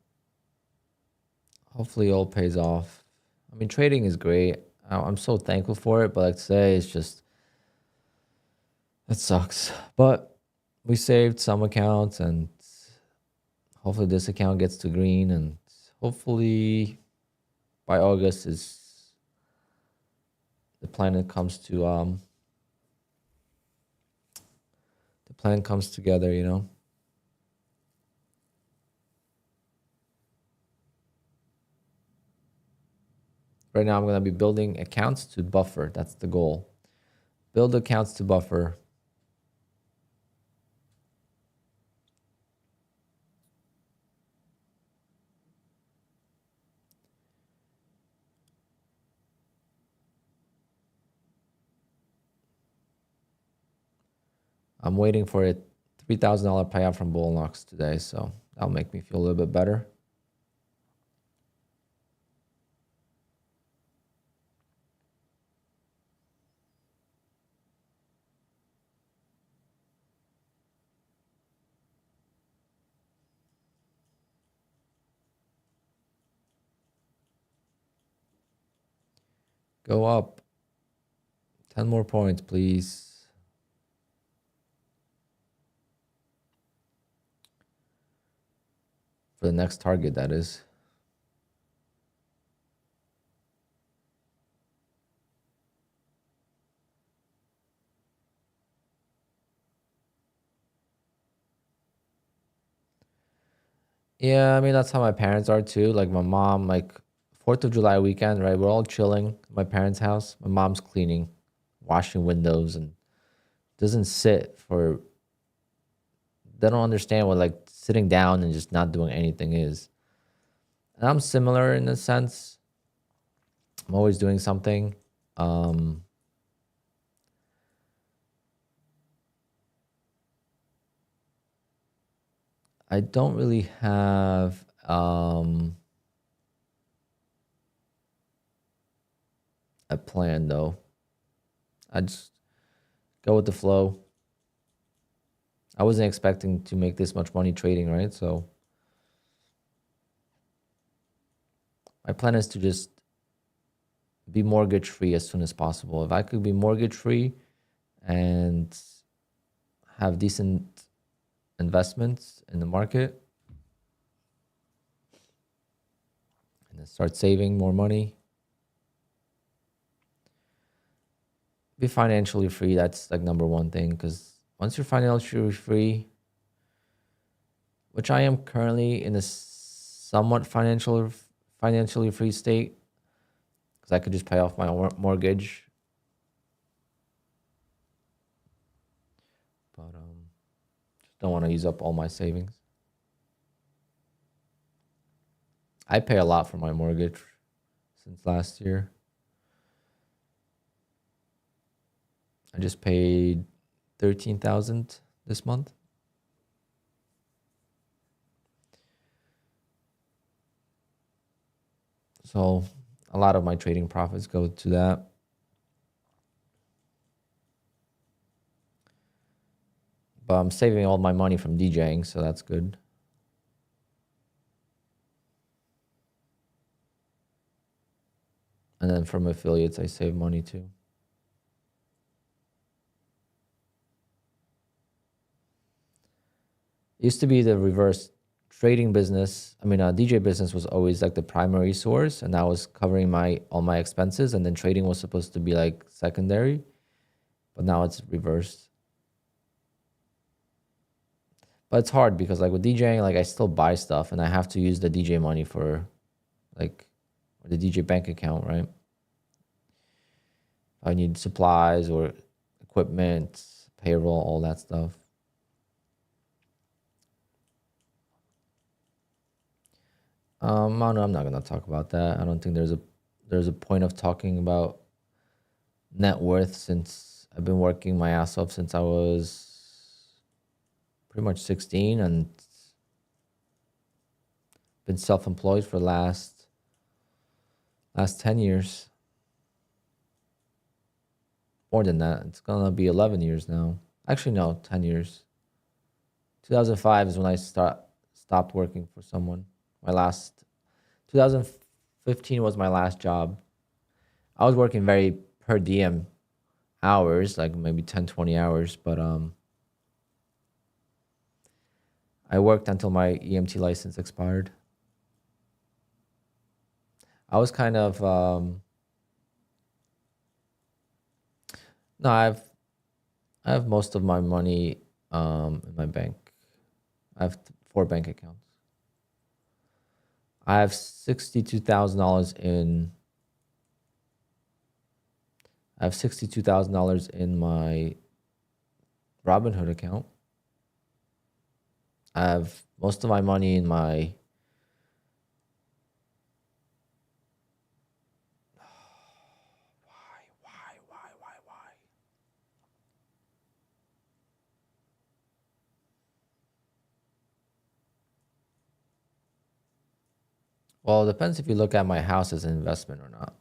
hopefully it all pays off. I mean, trading is great. I'm so thankful for it, but like today, it's just, it sucks. But we saved some accounts, and hopefully this account gets to green, and hopefully by August is the plan comes to the plan comes together, you know. Right now I'm going to be building accounts to buffer. That's the goal. Build accounts to buffer. I'm waiting for a $3,000 payout from Bullnox today, so that'll make me feel a little bit better. Go up. 10 more points, please. For the next target, that is. Yeah, I mean, that's how my parents are too. Like my mom, like 4th of July weekend, right? We're all chilling at my parents' house. My mom's cleaning, washing windows, and doesn't sit for, they don't understand what like sitting down and just not doing anything is. And I'm similar in a sense. I'm always doing something. Um, I don't really have a plan though. I just go with the flow. I wasn't expecting to make this much money trading, right? So my plan is to just be mortgage free as soon as possible. If I could be mortgage free and have decent investments in the market and then start saving more money, be financially free. That's like number one thing, because once you're financially free, which I am currently in a somewhat financially free state, because I could just pay off my mortgage. But just don't want to use up all my savings. I pay a lot for my mortgage since last year. I just paid 13,000 this month. So a lot of my trading profits go to that. But I'm saving all my money from DJing, so that's good. And then from affiliates, I save money too. It used to be the reverse. Trading business, I mean, DJ business was always like the primary source, and that was covering all my expenses, and then trading was supposed to be like secondary, but now it's reversed. But it's hard because like with DJing, like I still buy stuff and I have to use the DJ money for like the DJ bank account, right? I need supplies or equipment, payroll, all that stuff. I'm not gonna talk about that. I don't think there's a point of talking about net worth, since I've been working my ass off since I was pretty much 16 and been self-employed for last 10 years. More than that. It's gonna be 11 years now. Actually, no, 10 years. 2005 is when I stopped working for someone. 2015 was my last job. I was working very per diem hours, like maybe 10, 20 hours, but I worked until my EMT license expired. I was kind of no, I have most of my money in my bank. I have 4 bank accounts. I have $62,000 in. I have $62,000 in my Robinhood account. I have most of my money in my. Why? Well, it depends if you look at my house as an investment or not.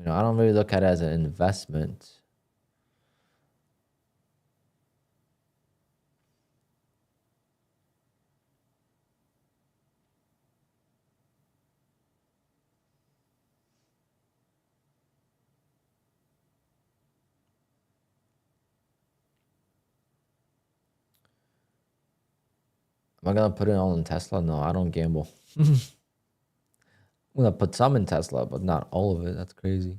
I don't really look at it as an investment. Am I gonna put it all in Tesla? No, I don't gamble. I'm gonna put some in Tesla, but not all of it. That's crazy.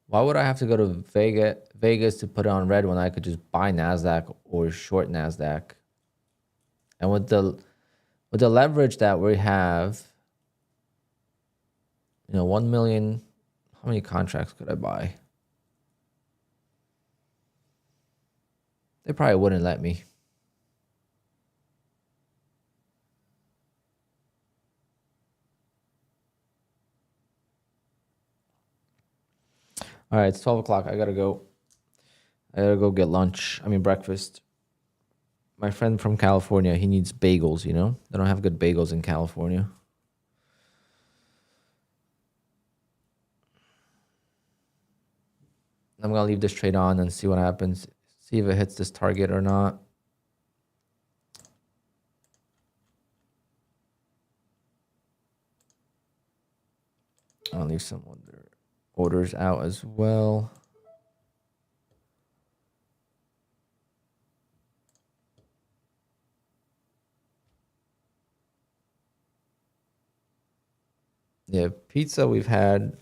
Why would I have to go to Vegas to put it on red when I could just buy NASDAQ or short NASDAQ? And with the leverage that we have, 1 million, how many contracts could I buy? They probably wouldn't let me. All right, it's 12 o'clock. I gotta go. I gotta go get lunch. I mean, breakfast. My friend from California, he needs bagels, They don't have good bagels in California. I'm going to leave this trade on and see what happens. See if it hits this target or not. I'll leave some other orders out as well. Yeah, pizza we've had.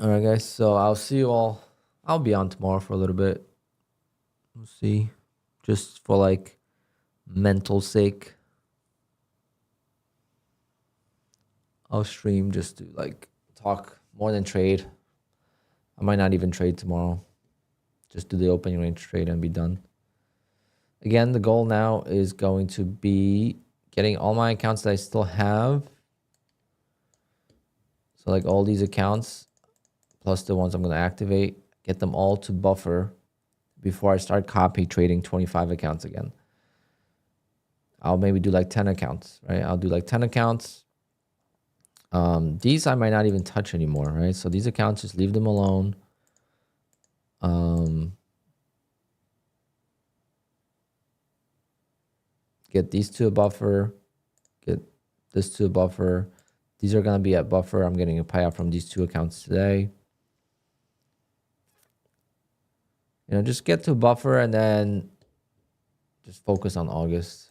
All right, guys. So I'll see you all. I'll be on tomorrow for a little bit. We'll see. Just for like mental sake. I'll stream just to like talk more than trade. I might not even trade tomorrow. Just do the opening range trade and be done. Again, the goal now is going to be getting all my accounts that I still have. So like all these accounts, plus the ones I'm going to activate, get them all to buffer before I start copy trading 25 accounts again. I'll maybe do like 10 accounts, right? I'll do like 10 accounts. These I might not even touch anymore, right? So these accounts, just leave them alone. Get these to a buffer. Get this to a buffer. These are going to be at buffer. I'm getting a payout from these two accounts today. Just get to a buffer and then just focus on August.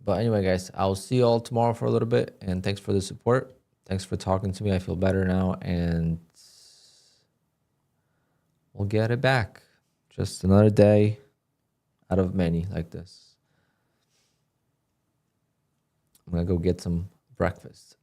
But anyway, guys, I'll see you all tomorrow for a little bit. And thanks for the support. Thanks for talking to me. I feel better now. And we'll get it back. Just another day out of many like this. I'm going to go get some breakfast.